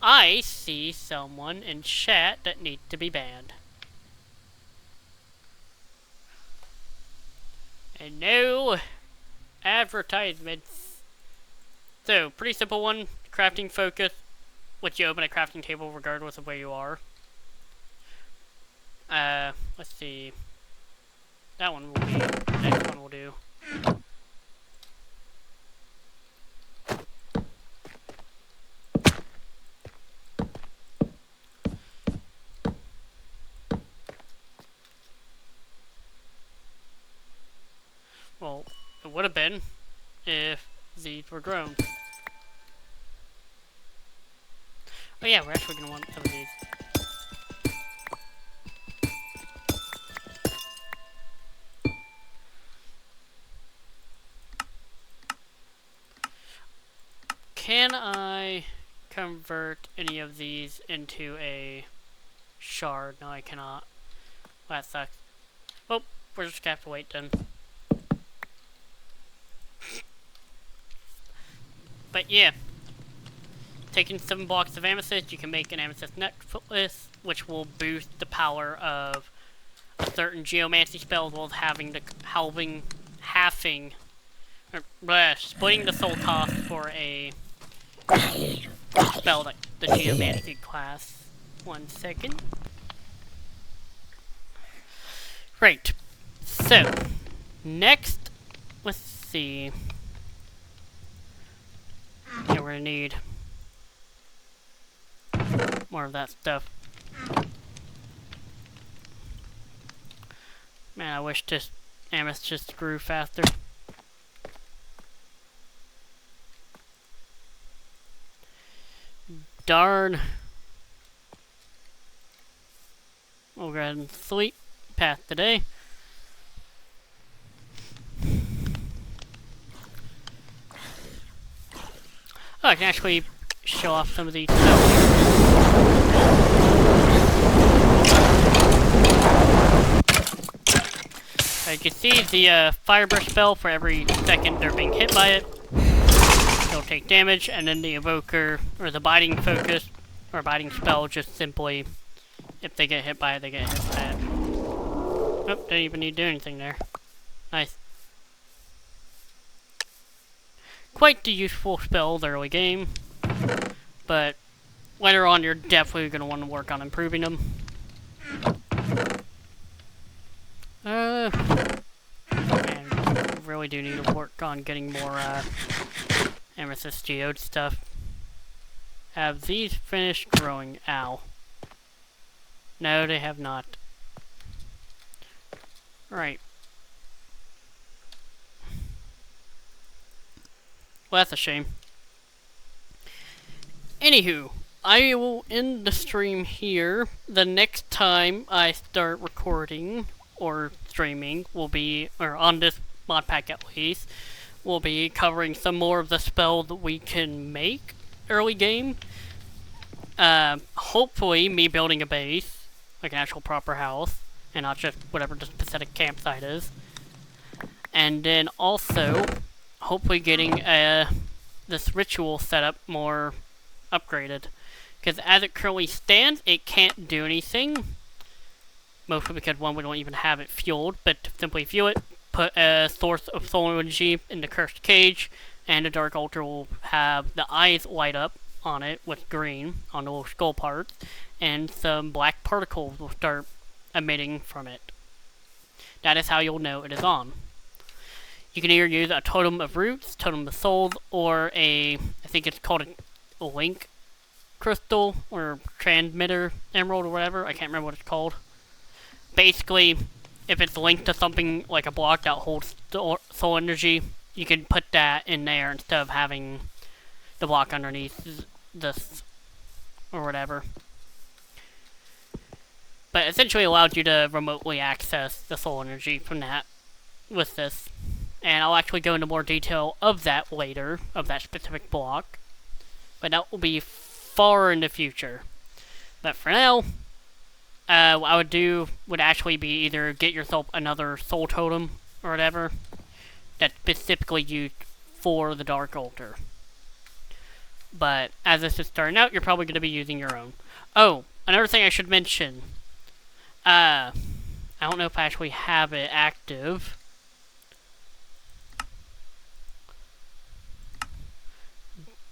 I see someone in chat that needs to be banned. And no advertisements. So, pretty simple one. Crafting focus. Let you open a crafting table regardless of where you are. Let's see. That one will be. Next one will do. Well, it would have been if these were grown. Oh yeah, we're actually gonna want some of these. Can I convert any of these into a shard? No, I cannot. That sucks. Well, we're just gonna have to wait then. But yeah, taking 7 blocks of amethyst, you can make an amethyst necklace, which will boost the power of a certain geomancy spell, as well as having the splitting the soul cost for a spell like the geomancy class. 1 second. Right. So next, let's see. Yeah, we're gonna need more of that stuff. Man, I wish this amethyst just grew faster. Darn. We'll go ahead and sleep past today. Oh, I can actually show off some of these spells. You can see the firebrush spell, for every second they're being hit by it, they'll take damage, and then the evoker, or the biting focus, or biting spell, just simply, if they get hit by it, they get hit by it. Oh, didn't even need to do anything there. Nice. Quite the useful spell the early game, but later on you're definitely going to want to work on improving them. Man, really do need to work on getting more amethyst geode stuff. Have these finished growing? Ow. No, they have not. Right. Well, that's a shame. Anywho, I will end the stream here. The next time I start recording or streaming will be, or on this mod pack at least, will be covering some more of the spell that we can make early game. Hopefully me building a base, like an actual proper house, and not just whatever this pathetic campsite is. And then also, hopefully getting this ritual setup more upgraded. Because as it currently stands, it can't do anything. Mostly because, one, we don't even have it fueled, but to simply fuel it, put a source of solar energy in the cursed cage, and the dark altar will have the eyes light up on it with green on the little skull parts, and some black particles will start emitting from it. That is how you'll know it is on. You can either use a totem of roots, totem of souls, or I think it's called a link crystal, or transmitter emerald, or whatever. I can't remember what it's called. Basically, if it's linked to something like a block that holds soul energy, you can put that in there instead of having the block underneath this, or whatever. But essentially allows you to remotely access the soul energy from that with this. And I'll actually go into more detail of that later, of that specific block. But that will be far in the future. But for now, what I would actually be either get yourself another soul totem or whatever that's specifically used for the dark altar. But as this is starting out, you're probably going to be using your own. Oh, another thing I should mention. I don't know if I actually have it active.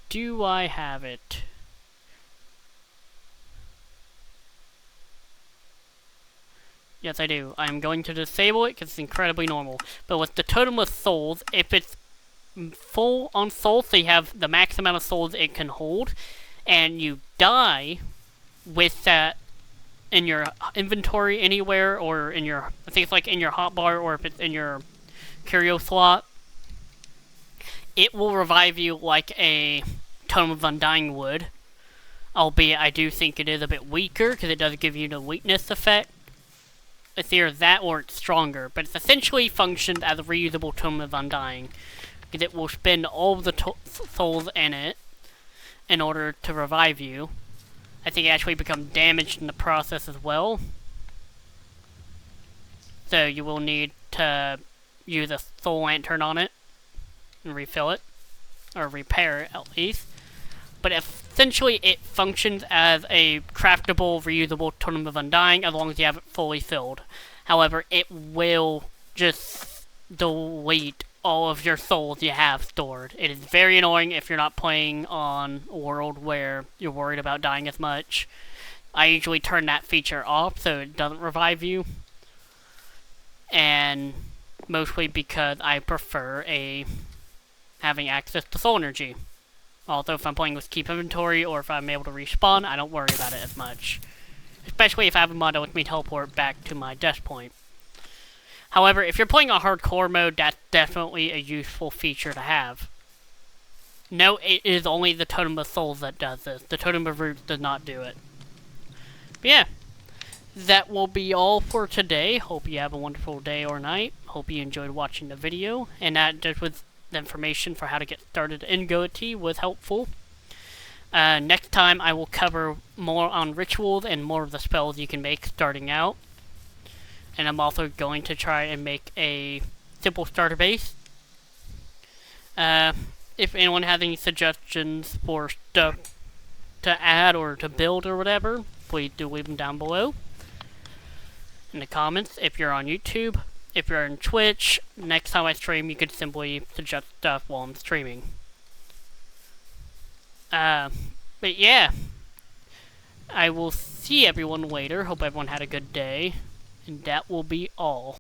Do I have it? Yes, I do. I'm going to disable it because it's incredibly normal. But with the Totem of Souls, if it's full on souls, so you have the max amount of souls it can hold, and you die with that in your inventory anywhere, or in your, I think it's like in your hotbar, or if it's in your curio slot, it will revive you like a Totem of Undying would. Albeit, I do think it is a bit weaker, because it does give you the weakness effect. It's either that or it's stronger, but it's essentially functioned as a reusable Totem of Undying. Because it will spend all of the souls in it in order to revive you. I think it actually becomes damaged in the process as well. So you will need to use a soul lantern on it and refill it, or repair it at least. But essentially it functions as a craftable, reusable Totem of Undying as long as you have it fully filled. However, it will just delete all of your souls you have stored. It is very annoying if you're not playing on a world where you're worried about dying as much. I usually turn that feature off so it doesn't revive you. And mostly because I prefer having access to soul energy. Also, if I'm playing with keep inventory or if I'm able to respawn, I don't worry about it as much. Especially if I have a mod that lets me teleport back to my death point. However, if you're playing a hardcore mode, that's definitely a useful feature to have. No, it is only the Totem of Souls that does this. The Totem of Roots does not do it. But yeah, that will be all for today. Hope you have a wonderful day or night. Hope you enjoyed watching the video. And that just was the information for how to get started in Goety was helpful. Next time I will cover more on rituals and more of the spells you can make starting out. And I'm also going to try and make a simple starter base. If anyone has any suggestions for stuff to add or to build or whatever, please do leave them down below in the comments. If you're on YouTube, if you're on Twitch, next time I stream, you could simply suggest stuff while I'm streaming. But yeah, I will see everyone later. Hope everyone had a good day. And that will be all.